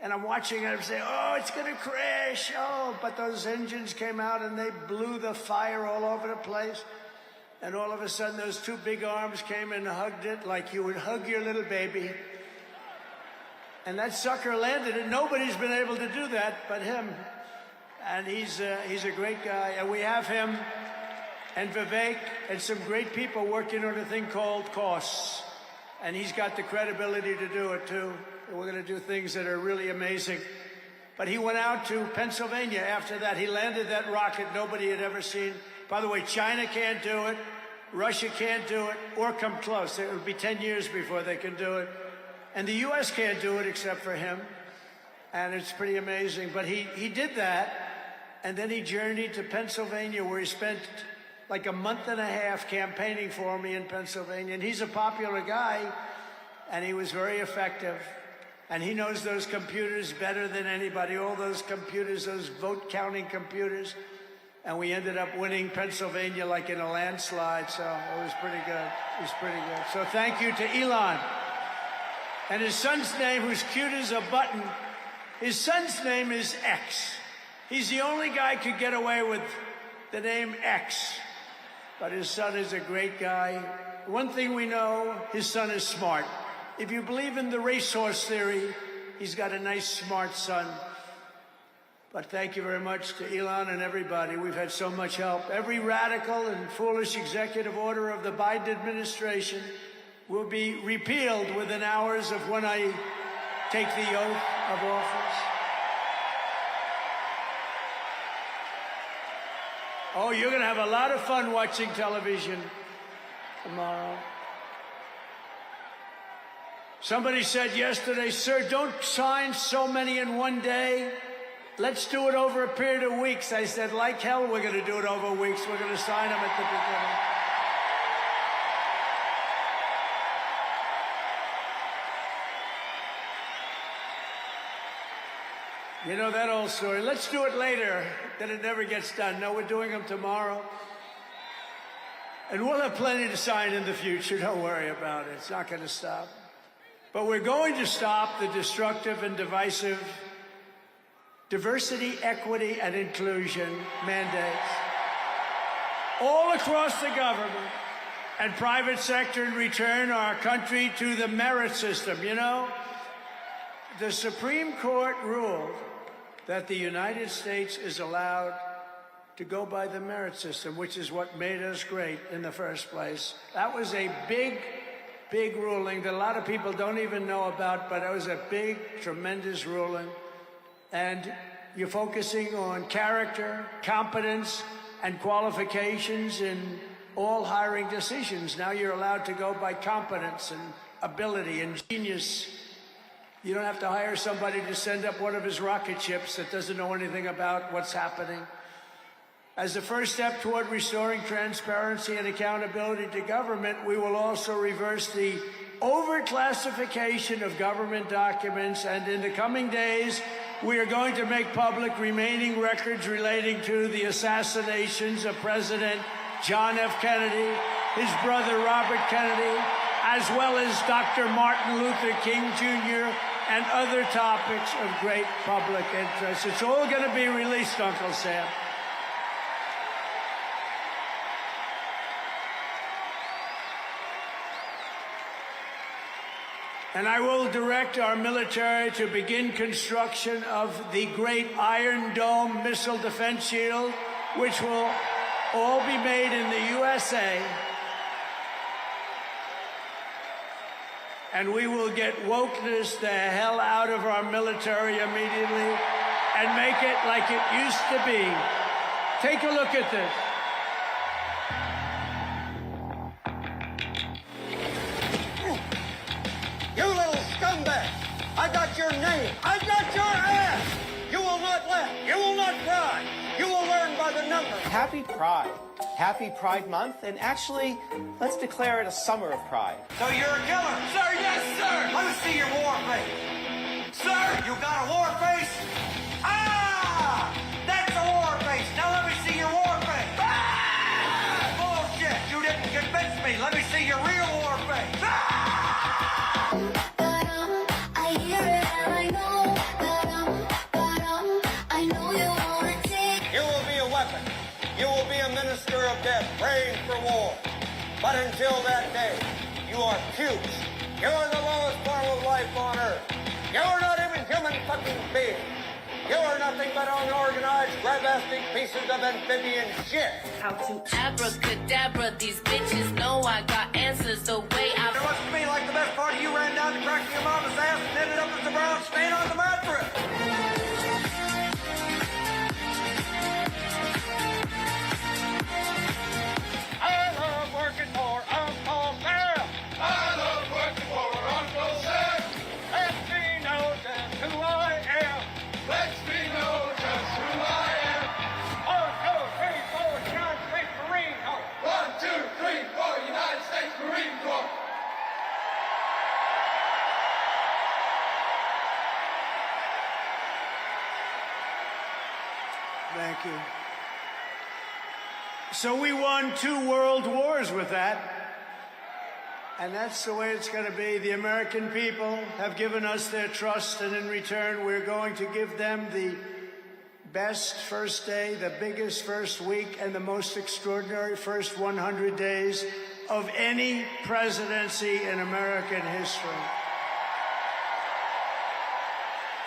and I'm watching it, I'm saying, oh, it's gonna crash, oh, but those engines came out and they blew the fire all over the place, and all of a sudden those two big arms came and hugged it like you would hug your little baby, and that sucker landed, and nobody's been able to do that but him. And he's a great guy, and we have him and Vivek and some great people working on a thing called costs, and he's got the credibility to do it too. And we're going to do things that are really amazing. But he went out to Pennsylvania after that. He landed that rocket nobody had ever seen. By the way, China can't do it, Russia can't do it, or come close. It will be 10 years before they can do it, and the U.S. can't do it except for him. And it's pretty amazing. But he did that. And then he journeyed to Pennsylvania, where he spent like a month and a half campaigning for me in Pennsylvania. And he's a popular guy, and he was very effective. And he knows those computers better than anybody, all those computers, those vote-counting computers. And we ended up winning Pennsylvania like in a landslide, so it was pretty good. It was pretty good. So thank you to Elon. And his son's name, who's cute as a button, his son's name is X. He's the only guy who could get away with the name X. But his son is a great guy. One thing we know, his son is smart. If you believe in the racehorse theory, he's got a nice, smart son. But thank you very much to Elon and everybody. We've had so much help. Every radical and foolish executive order of the Biden administration will be repealed within hours of when I take the oath of office. Oh, you're going to have a lot of fun watching television tomorrow. Somebody said yesterday, sir, don't sign so many in one day. let's do it over a period of weeks. I said, like hell, we're going to do it over weeks. We're going to sign them at the beginning. You know that old story. Let's do it later. Then it never gets done. No, we're doing them tomorrow. And we'll have plenty to sign in the future. Don't worry about it. It's not going to stop. But we're going to stop the destructive and divisive diversity, equity, and inclusion mandates all across the government and private sector and return our country to the merit system. You know, the Supreme Court ruled that the United States is allowed to go by the merit system, which is what made us great in the first place. That was a big, big ruling that a lot of people don't even know about, but it was a big, tremendous ruling. And you're focusing on character, competence, and qualifications in all hiring decisions. Now you're allowed to go by competence and ability and genius. You don't have to hire somebody to send up one of his rocket ships that doesn't know anything about what's happening. As a first step toward restoring transparency and accountability to government, we will also reverse the overclassification of government documents, and in the coming days, we are going to make public remaining records relating to the assassinations of President John F. Kennedy, his brother Robert Kennedy, as well as Dr. Martin Luther King Jr., and other topics of great public interest. It's all going to be released, Uncle Sam. And I will direct our military to begin construction of the great Iron Dome missile defense shield, which will all be made in the USA. And we will get wokeness the hell out of our military immediately and make it like it used to be. Take a look at this.
You little scumbag! I got your name! I got your ass! You will not laugh! You will not cry! You will learn by the numbers!
Happy Pride. Happy Pride Month, and actually, let's declare it a summer of pride.
So you're a killer? Sir, yes, sir! Let me see your war face. Sir, you got a war face? Ah! That's a war face! Now let me see your war face! Ah! Bullshit! You didn't convince me! Let me see your real war face! Ah!
I hear it and I know I know you wanna take.
You will be a weapon. You will be a minister of death, praying for war. But until that day, you are puce. You are the lowest form of life on earth. You are not even human fucking beings. You are nothing but unorganized, grabastic pieces of amphibian shit.
How to abracadabra, these bitches know I got answers the way I...
It must be like the best part of you ran down the crack of your mama's ass and ended up as a brown stain on the mattress.
I love working for Uncle Sam. I love working for Uncle Sam. Lets me know just who I am. Lets me know just who I am. 1, 2, 3, 4, United States Marine Corps. 1, 2, 3, 4, United States Marine Corps.
Thank you. So we won 2 world wars with that. And that's the way it's going to be. The American people have given us their trust, and in return, we're going to give them the best first day, the biggest first week, and the most extraordinary first 100 days of any presidency in American history.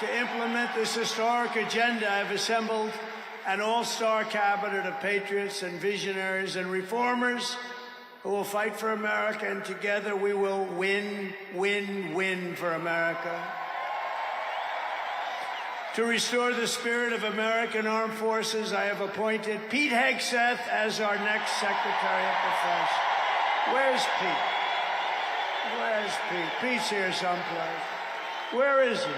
To implement this historic agenda, I've assembled an all-star cabinet of patriots and visionaries and reformers who will fight for America, and together we will win, win, win for America. To restore the spirit of American Armed Forces, I have appointed Pete Hegseth as our next Secretary of Defense. Where's Pete? Where's Pete? Pete's here someplace. Where is he?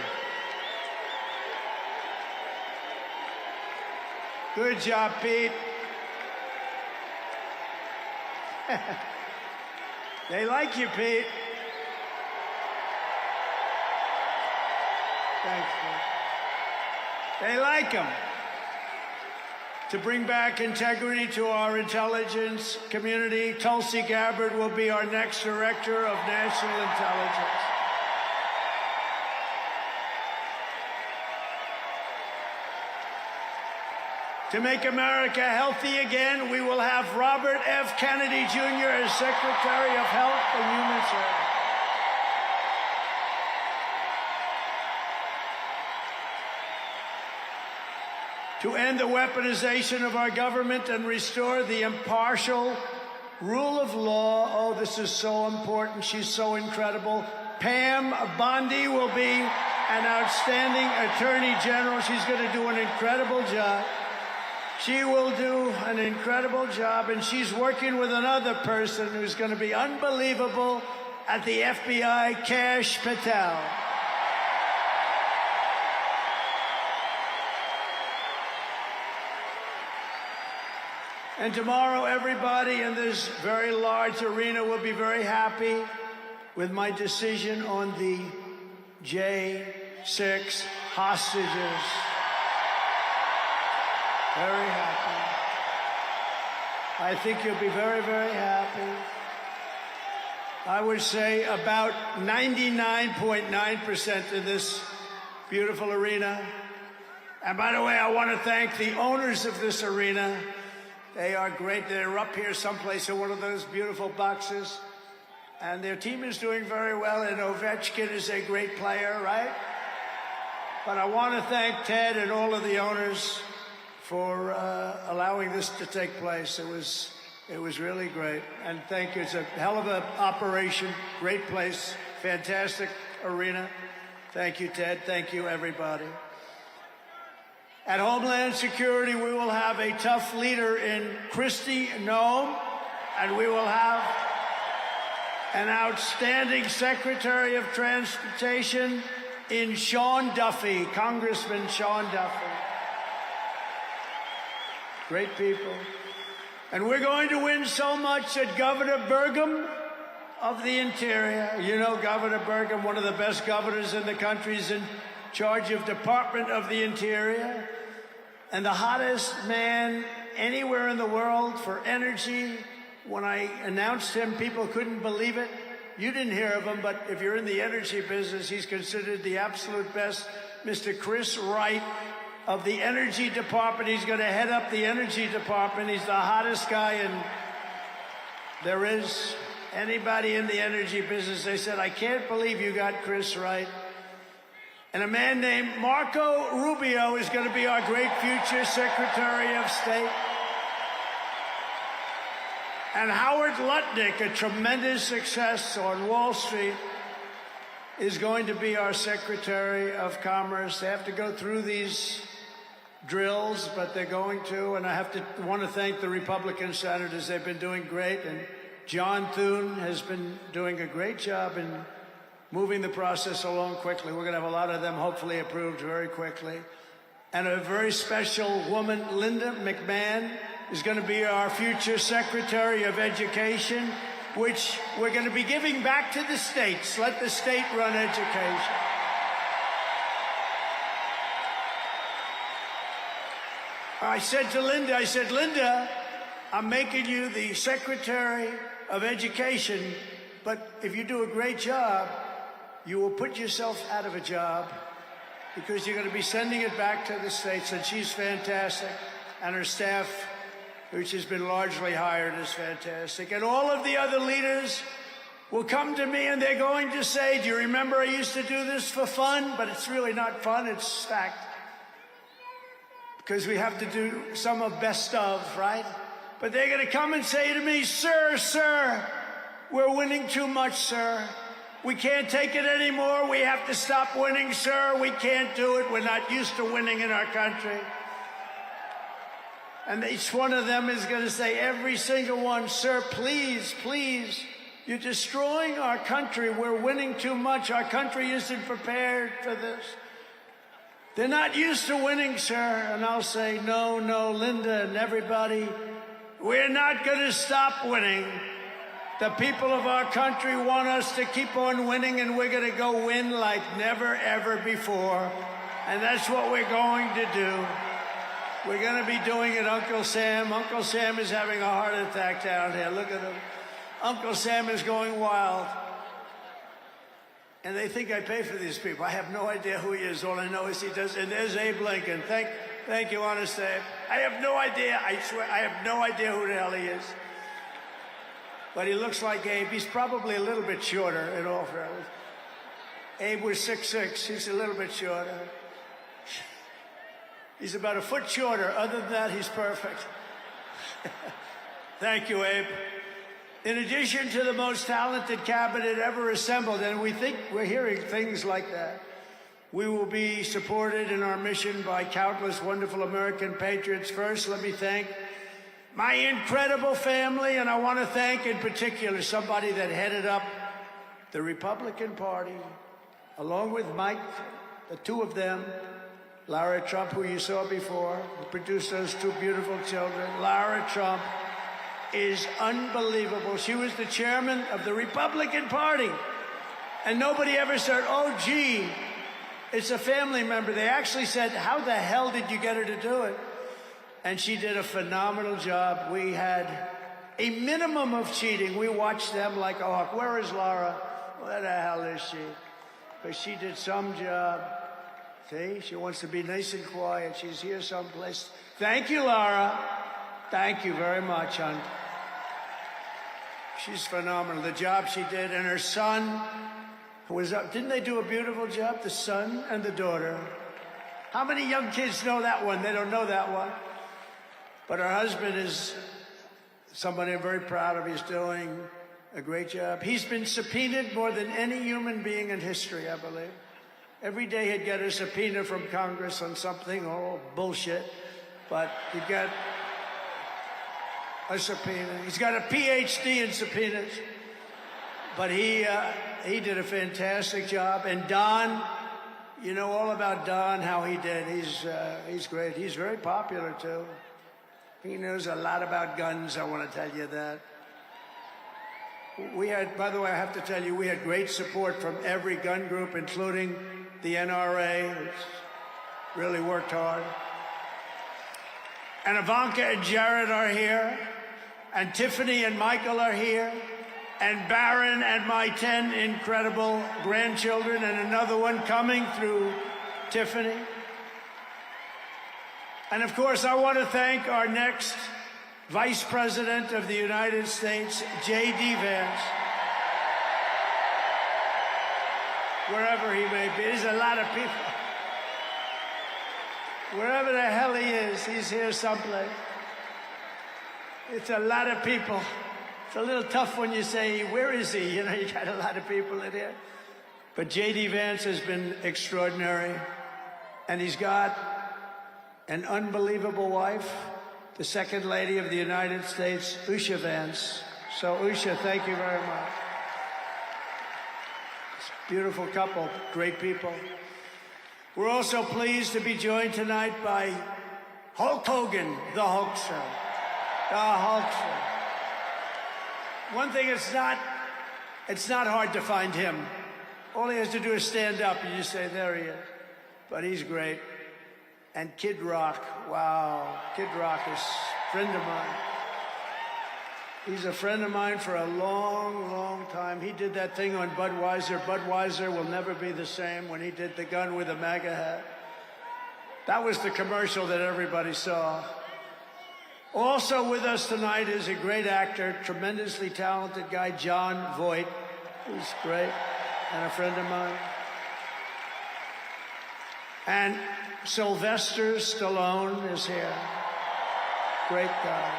Good job, Pete. They like you, Pete. Thanks, Pete. They like him. To bring back integrity to our intelligence community, Tulsi Gabbard will be our next Director of National Intelligence. To make America healthy again, we will have Robert F. Kennedy Jr. as Secretary of Health and Human Services. To end the weaponization of our government and restore the impartial rule of law. Oh, this is so important. She's so incredible. Pam Bondi will be an outstanding Attorney General. She's going to do an incredible job. She will do an incredible job, and she's working with another person who's going to be unbelievable at the FBI, Kash Patel. And tomorrow, everybody in this very large arena will be very happy with my decision on the J6 hostages. Very happy. I think you'll be very, very happy. I would say about 99.9% in this beautiful arena. And by the way, I want to thank the owners of this arena. They are great. They're up here someplace in one of those beautiful boxes. And their team is doing very well, and Ovechkin is a great player, right? But I want to thank Ted and all of the owners for allowing this to take place. It was really great. And thank you. It's a hell of an operation. Great place. Fantastic arena. Thank you, Ted. Thank you, everybody. At Homeland Security, we will have a tough leader in Kristi Noem, and we will have an outstanding Secretary of Transportation in Sean Duffy, Congressman Sean Duffy. Great people. And we're going to win so much that Governor Burgum of the Interior, you know Governor Burgum, one of the best governors in the country, is in charge of Department of the Interior, and the hottest man anywhere in the world for energy. When I announced him, people couldn't believe it. You didn't hear of him, but if you're in the energy business, he's considered the absolute best. Mr. Chris Wright of the Energy Department. He's going to head up the Energy Department. He's the hottest guy, and there is anybody in the energy business. They said, I can't believe you got Chris Wright. And a man named Marco Rubio is going to be our great future Secretary of State. And Howard Lutnick, a tremendous success on Wall Street, is going to be our Secretary of Commerce. They have to go through these drills, but they're going to. And I want to thank the Republican senators. They've been doing great. And John Thune has been doing a great job in moving the process along quickly. We're going to have a lot of them hopefully approved very quickly. And a very special woman, Linda McMahon, is going to be our future Secretary of Education, which we're going to be giving back to the states. Let the state run education. I said to Linda, Linda, I'm making you the Secretary of Education, but if you do a great job, you will put yourself out of a job because you're going to be sending it back to the states. And she's fantastic. And her staff, which has been largely hired, is fantastic. And all of the other leaders will come to me and they're going to say, do you remember I used to do this for fun? But it's really not fun, it's fact. Because we have to do some of best of, right? But they're going to come and say to me, sir, we're winning too much, sir. We can't take it anymore. We have to stop winning, sir. We can't do it. We're not used to winning in our country. And each one of them is going to say, every single one, sir, please, please, you're destroying our country. We're winning too much. Our country isn't prepared for this. They're not used to winning, sir. And I'll say, no, Linda and everybody, we're not going to stop winning. The people of our country want us to keep on winning, and we're going to go win like never, ever before. And that's what we're going to do. We're going to be doing it, Uncle Sam. Uncle Sam is having a heart attack down here. Look at him. Uncle Sam is going wild. And they think I pay for these people. I have no idea who he is. All I know is he does. And there's Abe Lincoln. Thank you, honest Abe. I have no idea. I swear, I have no idea who the hell he is. But he looks like Abe. He's probably a little bit shorter, in all fairness. Abe was 6'6". He's a little bit shorter. He's about a foot shorter. Other than that, he's perfect. Thank you, Abe. In addition to the most talented cabinet ever assembled, and we think we're hearing things like that, we will be supported in our mission by countless wonderful American patriots. First, let me thank my incredible family, and I want to thank in particular somebody that headed up the Republican Party, along with Mike, the two of them, Lara Trump, who you saw before, who produced those two beautiful children. Lara Trump is unbelievable. She was the chairman of the Republican Party. And nobody ever said, oh, gee, it's a family member. They actually said, how the hell did you get her to do it? And she did a phenomenal job. We had a minimum of cheating. We watched them like a hawk. Where is Lara? Where the hell is she? But she did some job. See, she wants to be nice and quiet. She's here someplace. Thank you, Lara. Thank you very much, hon. She's phenomenal. The job she did, and her son was up. Didn't they do a beautiful job? The son and the daughter. How many young kids know that one? They don't know that one. But her husband is somebody I'm very proud of. He's doing a great job. He's been subpoenaed more than any human being in history, I believe. Every day he'd get a subpoena from Congress on something, oh, bullshit. But he'd get a subpoena. He's got a PhD in subpoenas. But he did a fantastic job. And Don, you know all about Don, how he did. He's great. He's very popular, too. He knows a lot about guns, I want to tell you that. We had, by the way, I have to tell you, we had great support from every gun group, including the NRA, which really worked hard. And Ivanka and Jared are here, and Tiffany and Michael are here, and Barron and my 10 incredible grandchildren, and another one coming through Tiffany. And of course, I want to thank our next Vice President of the United States, J.D. Vance. Wherever he may be, there's a lot of people. Wherever the hell he is, he's here someplace. It's a lot of people. It's a little tough when you say, where is he? You know, you got a lot of people in here. But J.D. Vance has been extraordinary. And he's got an unbelievable wife, the Second Lady of the United States, Usha Vance. So, Usha, thank you very much. It's a beautiful couple, great people. We're also pleased to be joined tonight by Hulk Hogan, the Hulkster. The Hulkster. One thing, it's not hard to find him. All he has to do is stand up and you say, there he is. But he's great. And Kid Rock, wow. Kid Rock is a friend of mine. He's a friend of mine for a long, long time. He did that thing on Budweiser. Budweiser will never be the same when he did the gun with the MAGA hat. That was the commercial that everybody saw. Also with us tonight is a great actor, tremendously talented guy, Jon Voight, who's great and a friend of mine. And Sylvester Stallone is here. Great guy.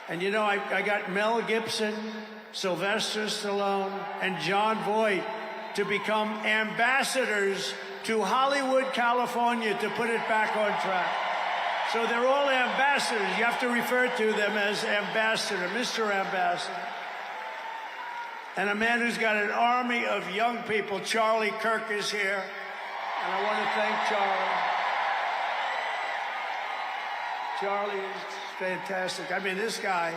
And you know, I got Mel Gibson, Sylvester Stallone, and Jon Voight to become ambassadors to Hollywood, California, to put it back on track. So they're all ambassadors. You have to refer to them as ambassador, Mr. Ambassador. and a man who's got an army of young people. Charlie Kirk is here, and I want to thank Charlie. Charlie is fantastic. I mean, this guy,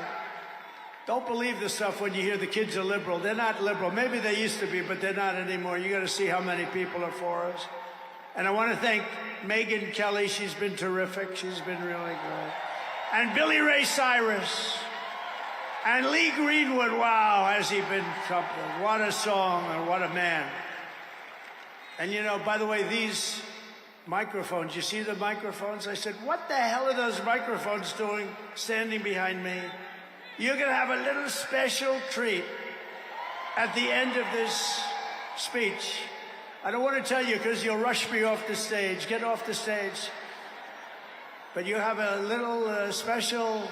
don't believe the stuff when you hear the kids are liberal. They're not liberal. Maybe they used to be, but they're not anymore. You got to see how many people are for us. And I want to thank Megyn Kelly. She's been terrific. She's been really good. And Billy Ray Cyrus. And Lee Greenwood. Wow, has he been something. What a song and what a man. And you know, by the way, these microphones, you see the microphones? I said, what the hell are those microphones doing standing behind me? You're going to have a little special treat at the end of this speech. I don't want to tell you because you'll rush me off the stage. Get off the stage. But you have a little special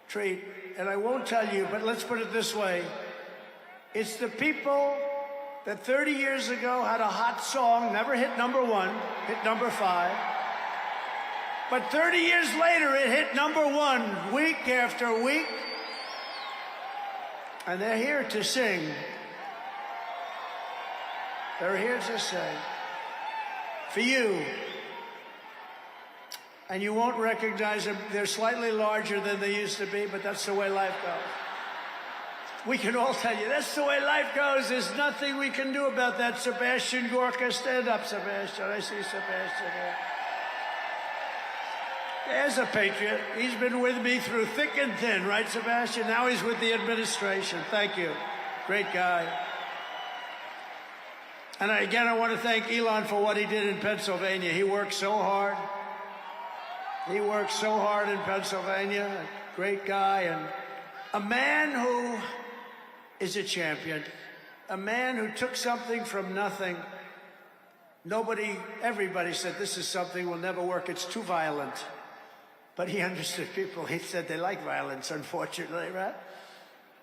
treat. And I won't tell you, but let's put it this way. It's the people that 30 years ago had a hot song, never hit #1, hit #5. But 30 years later, it hit #1 week after week. And they're here to sing. They're here to sing. For you. And you won't recognize them. They're slightly larger than they used to be, but that's the way life goes. We can all tell you, that's the way life goes. There's nothing we can do about that. Sebastian Gorka, stand up, Sebastian. I see Sebastian here. There's a patriot. He's been with me through thick and thin, right, Sebastian? Now he's with the administration. Thank you. Great guy. And again, I want to thank Elon for what he did in Pennsylvania. He worked so hard. He worked so hard in Pennsylvania. A great guy and a man who is a champion. A man who took something from nothing. Everybody said this is something will never work. It's too violent. But he understood people. He said they like violence, unfortunately, right?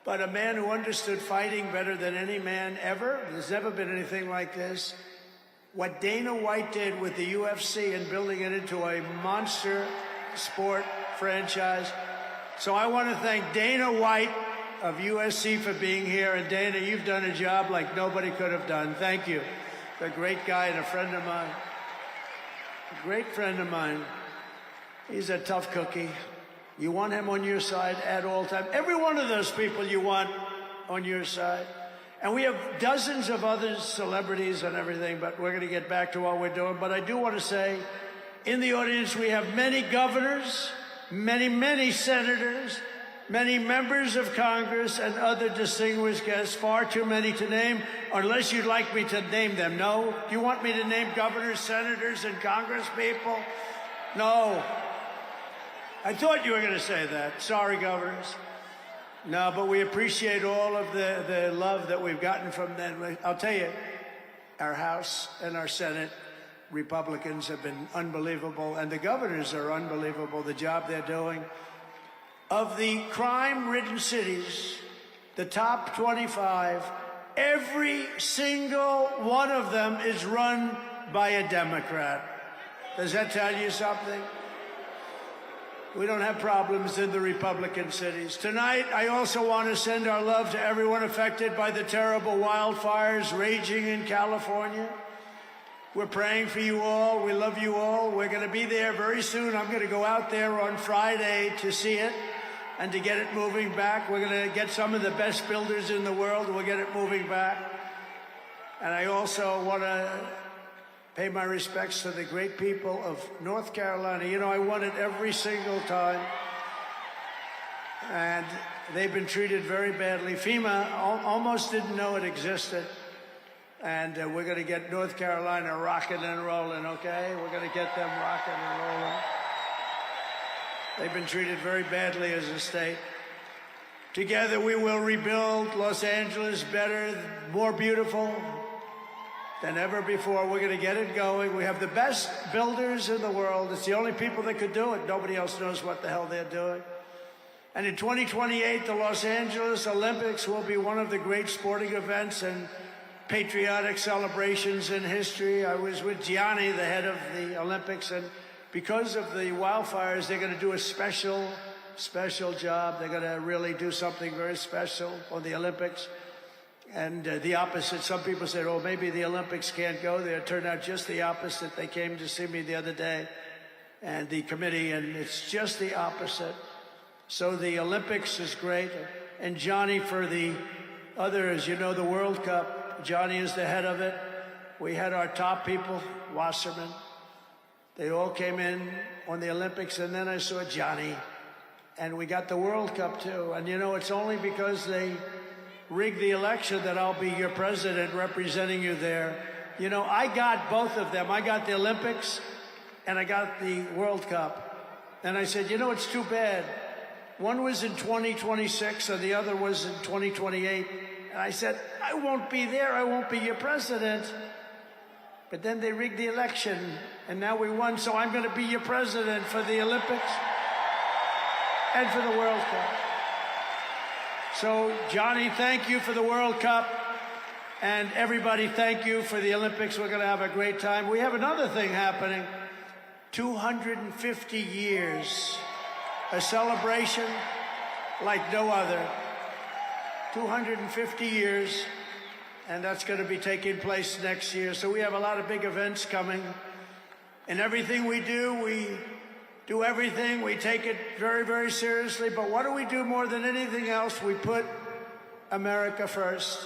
But a man who understood fighting better than any man ever. There's never been anything like this. What Dana White did with the UFC and building it into a monster sport franchise. So I want to thank Dana White of USC for being here. And Dana, you've done a job like nobody could have done. Thank you. A great guy and a friend of mine. A great friend of mine. He's a tough cookie. You want him on your side at all times. Every one of those people you want on your side. And we have dozens of other celebrities and everything, but we're going to get back to what we're doing. But I do want to say, in the audience, we have many governors, many senators, many members of Congress, and other distinguished guests. Far too many to name, unless you'd like me to name them. No? Do you want me to name governors, senators, and Congress people? No. I thought you were going to say that. Sorry, governors. No, but we appreciate all of the love that we've gotten from them. I'll tell you, our House and our Senate Republicans have been unbelievable, and the governors are unbelievable, the job they're doing. Of the crime-ridden cities, the top 25, every single one of them is run by a Democrat. Does that tell you something? We don't have problems in the Republican cities. Tonight, I also want to send our love to everyone affected by the terrible wildfires raging in California. We're praying for you all. We love you all. We're going to be there very soon. I'm going to go out there on Friday to see it and to get it moving back. We're going to get some of the best builders in the world. We'll get it moving back. And I also want to pay my respects to the great people of North Carolina. You know, I won it every single time. And they've been treated very badly. FEMA almost didn't know it existed. And we're going to get North Carolina rocking and rolling, okay? We're going to get them rocking and rolling. They've been treated very badly as a state. Together we will rebuild Los Angeles better, more beautiful than ever before. We're going to get it going. We have the best builders in the world. It's the only people that could do it. Nobody else knows what the hell they're doing. And in 2028, the Los Angeles Olympics will be one of the great sporting events and patriotic celebrations in history. I was with Gianni, the head of the Olympics, and because of the wildfires, they're going to do a special job. They're going to really do something very special on the Olympics. And the opposite, some people said, oh, maybe the Olympics can't go there. It turned out just the opposite. They came to see me the other day, and the committee, and it's just the opposite. So the Olympics is great. And Johnny, for the others, you know, the World Cup, Johnny is the head of it. We had our top people, Wasserman. They all came in on the Olympics, and then I saw Johnny. And we got the World Cup, too. And, you know, it's only because they rigged the election that I'll be your president representing you there. You know, I got both of them. I got the Olympics, and I got the World Cup. And I said, you know, it's too bad. One was in 2026, and the other was in 2028. And I said, I won't be there. I won't be your president. But then they rigged the election, and now we won, so I'm going to be your president for the Olympics and for the World Cup. So, Johnny, thank you for the World Cup, and everybody, thank you for the Olympics. We're going to have a great time. We have another thing happening, 250 years, a celebration like no other, 250 years. And that's going to be taking place next year. So we have a lot of big events coming. And everything we do everything. We take it very, very seriously. But what do we do more than anything else? We put America first.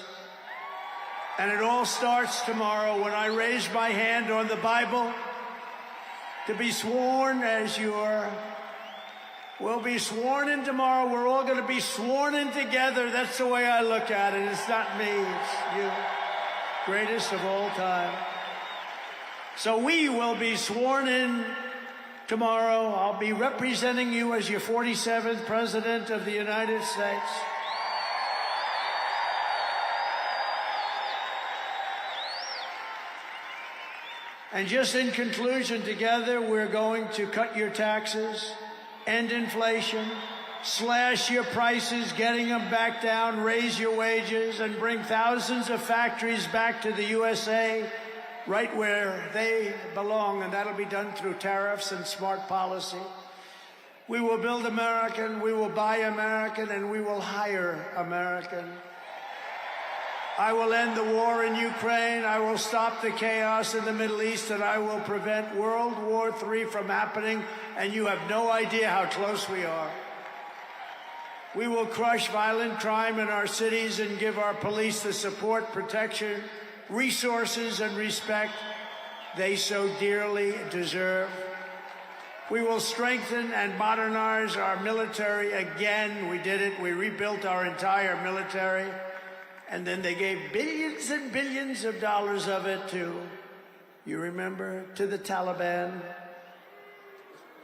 And it all starts tomorrow when I raise my hand on the Bible to be sworn as we'll be sworn in tomorrow. We're all going to be sworn in together. That's the way I look at it. It's not me, it's you. Greatest of all time. So we will be sworn in tomorrow. I'll be representing you as your 47th President of the United States. And just in conclusion, together, we're going to cut your taxes, end inflation, slash your prices, getting them back down, raise your wages, and bring thousands of factories back to the USA, right where they belong, and that'll be done through tariffs and smart policy. We will build American, we will buy American, and we will hire American. I will end the war in Ukraine, I will stop the chaos in the Middle East, and I will prevent World War III from happening, and you have no idea how close we are. We will crush violent crime in our cities and give our police the support, protection, resources, and respect they so dearly deserve. We will strengthen and modernize our military again. We did it. We rebuilt our entire military. And then they gave billions and billions of dollars of it to, you remember, to the Taliban.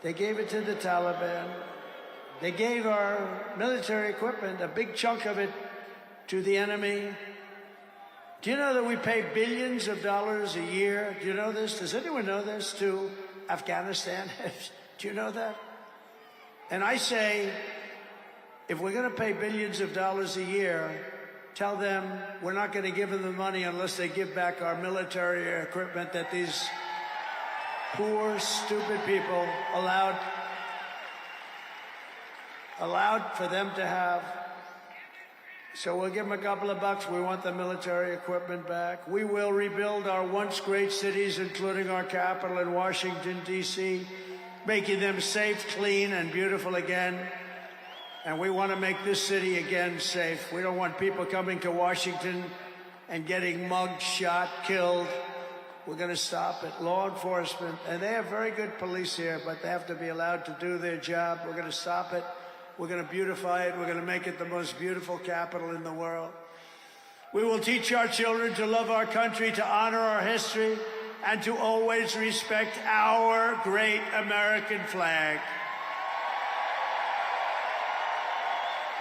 They gave it to the Taliban. They gave our military equipment, a big chunk of it, to the enemy. Do you know that we pay billions of dollars a year? Do you know this? Does anyone know this? To Afghanistan? Do you know that? And I say, if we're going to pay billions of dollars a year, tell them we're not going to give them the money unless they give back our military equipment that these poor, stupid people allowed for them to have. So we'll give them a couple of bucks. We want the military equipment back. We will rebuild our once great cities, including our capital in Washington, D.C., making them safe, clean, and beautiful again. And we want to make this city again safe. We don't want people coming to Washington and getting mugged, shot, killed. We're going to stop it. Law enforcement, and they have very good police here, but they have to be allowed to do their job. We're going to stop it. We're going to beautify it. We're going to make it the most beautiful capital in the world. We will teach our children to love our country, to honor our history, and to always respect our great American flag.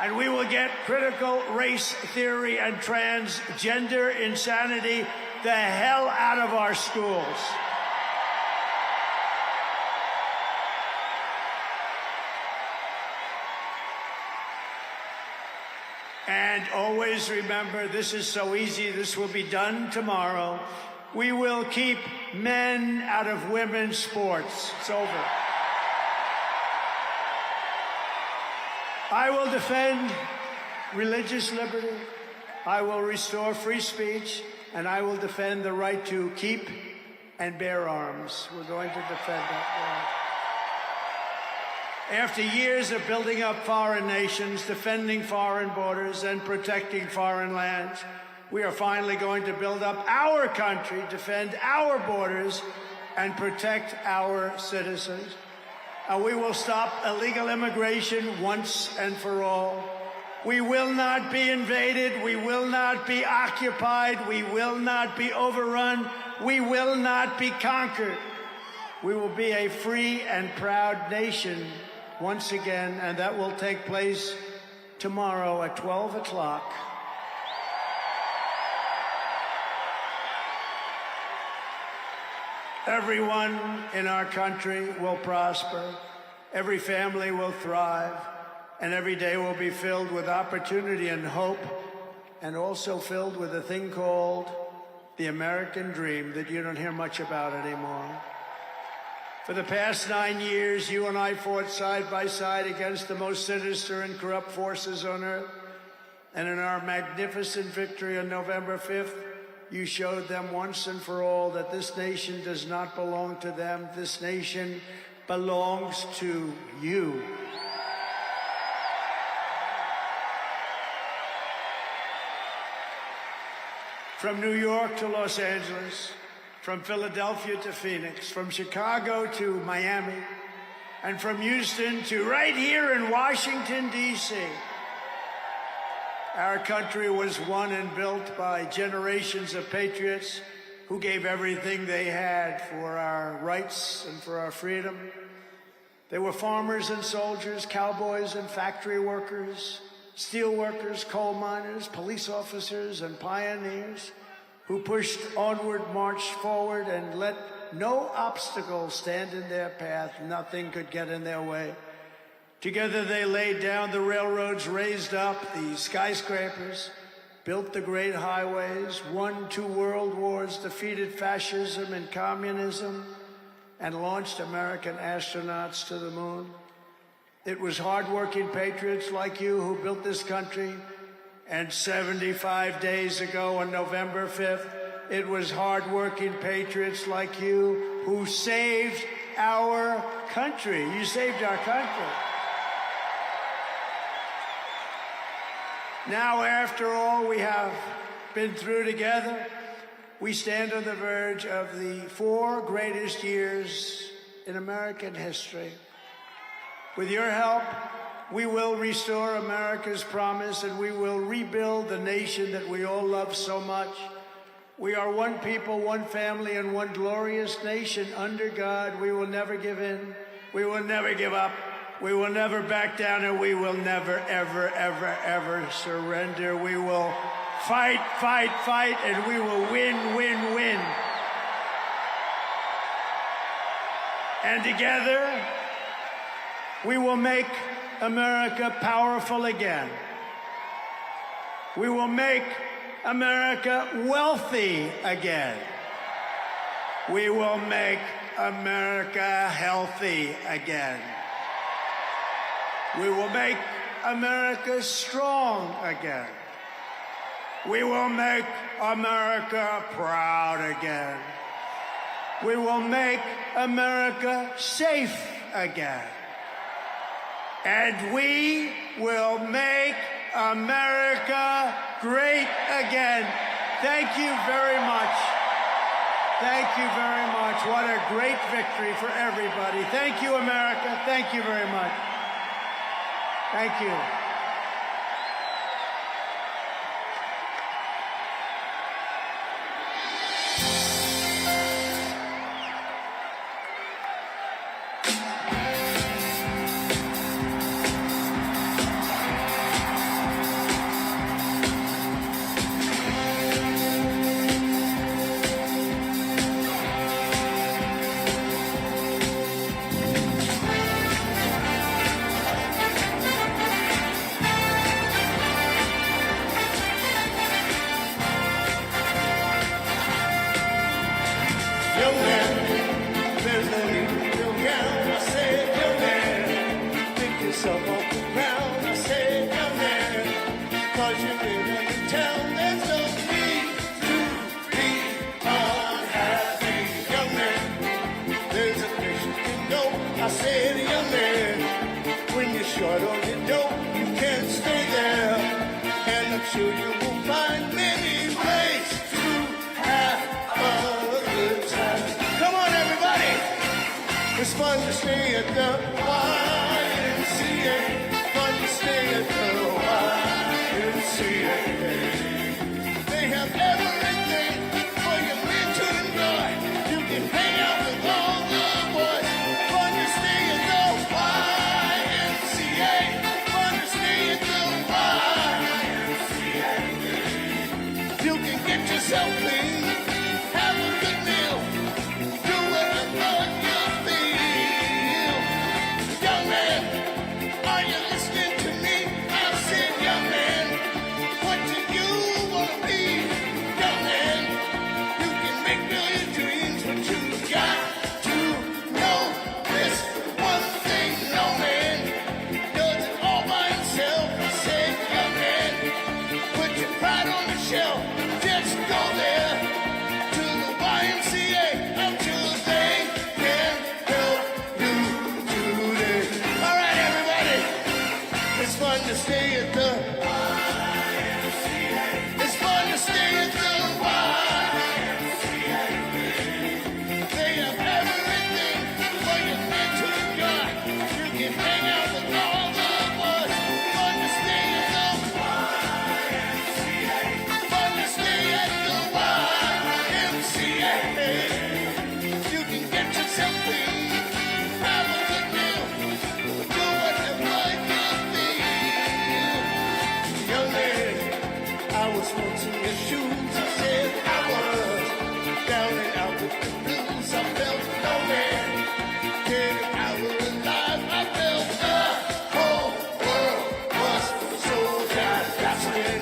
And we will get critical race theory and transgender insanity the hell out of our schools. And always remember, this is so easy, this will be done tomorrow. We will keep men out of women's sports. It's over. I will defend religious liberty. I will restore free speech, and I will defend the right to keep and bear arms. We're going to defend that right. After years of building up foreign nations, defending foreign borders, and protecting foreign lands, we are finally going to build up our country, defend our borders, and protect our citizens. And we will stop illegal immigration once and for all. We will not be invaded. We will not be occupied. We will not be overrun. We will not be conquered. We will be a free and proud nation once again, and that will take place tomorrow at 12 o'clock. Everyone in our country will prosper. Every family will thrive. And every day will be filled with opportunity and hope, and also filled with a thing called the American dream that you don't hear much about anymore. For the past 9 years, you and I fought side by side against the most sinister and corrupt forces on earth. And in our magnificent victory on November 5th, you showed them once and for all that this nation does not belong to them. This nation belongs to you. From New York to Los Angeles, from Philadelphia to Phoenix, from Chicago to Miami, and from Houston to right here in Washington, D.C. Our country was won and built by generations of patriots who gave everything they had for our rights and for our freedom. They were farmers and soldiers, cowboys and factory workers, steel workers, coal miners, police officers, and pioneers who pushed onward, marched forward, and let no obstacle stand in their path. Nothing could get in their way. Together they laid down the railroads, raised up the skyscrapers, built the great highways, won 2 world wars, defeated fascism and communism, and launched American astronauts to the moon. It was hard-working patriots like you who built this country, and 75 days ago on November 5th, it was hard-working patriots like you who saved our country. You saved our country. Now, after all we have been through together, we stand on the verge of the 4 greatest years in American history. With your help, we will restore America's promise, and we will rebuild the nation that we all love so much. We are one people, one family, and one glorious nation under God. We will never give in. We will never give up. We will never back down, and we will never, ever, ever, ever surrender. We will fight, fight, fight, and we will win, win, win. And together, we will make America powerful again. We will make America wealthy again. We will make America healthy again. We will make America strong again. We will make America proud again. We will make America safe again. And we will make America great again. Thank you very much. Thank you very much. What a great victory for everybody. Thank you, America. Thank you very much. Thank you.
It's fun to stay at the YMCA. Fun to stay at the YMCA. They have everything for your men to enjoy. You can hang out with all the boys. Fun to stay at the YMCA. Fun to stay at the YMCA. You can get yourself clean, have a good meal, do whatever you feel. Young man, are you listening to me? I said, young man, what do you want to be? Young man, you can make million dreams, but you got to know this one thing. No man does it all by himself. I said, young man, put your pride on the shelf. Just go there to the YMCA until they can help you today. All right, everybody, it's fun to stay at the YMCA. It's fun to stay at the YMCA. They have everything for your men to enjoy. You can hang out with all the boys. Fun to stay at the YMCA. Fun to stay at the YMCA. You can get yourself clean, have a good meal, do whatever you feel. Young man, I was once in your shoes. I said I was down and out with the blues. I felt no man. Dead and I was alive. I felt the whole world was so tired. That's when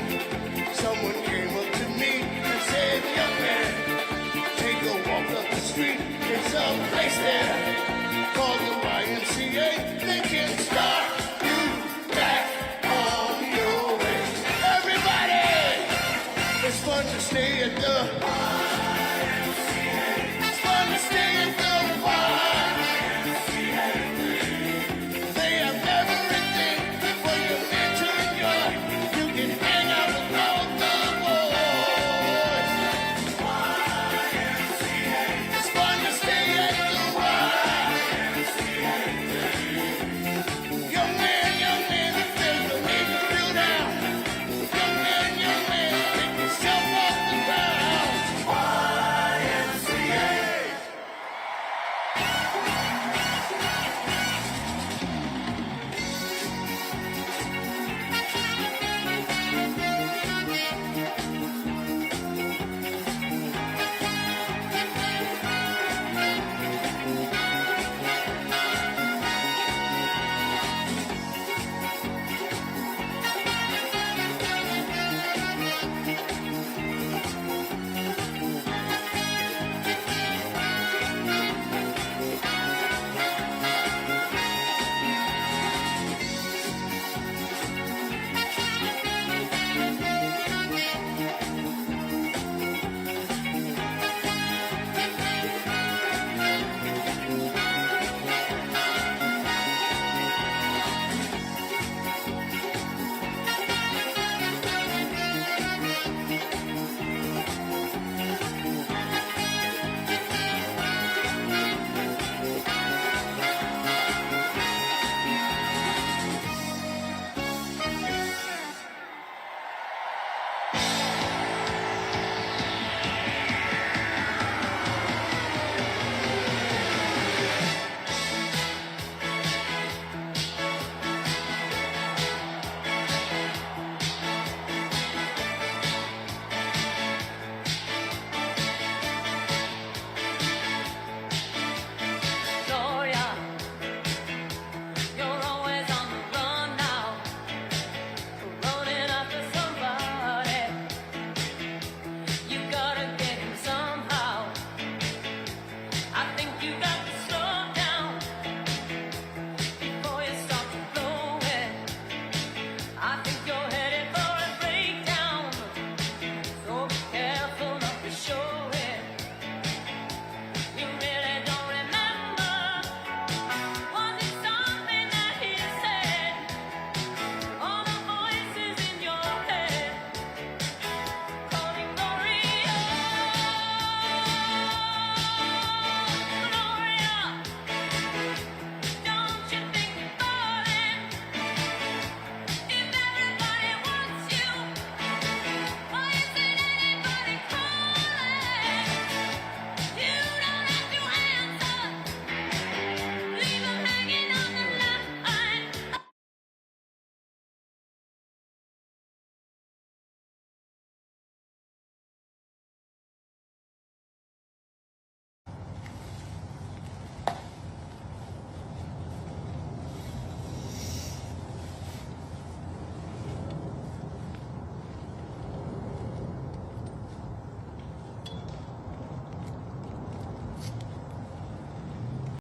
someone came up to me and said, young man, take a walk up the street. It's a place there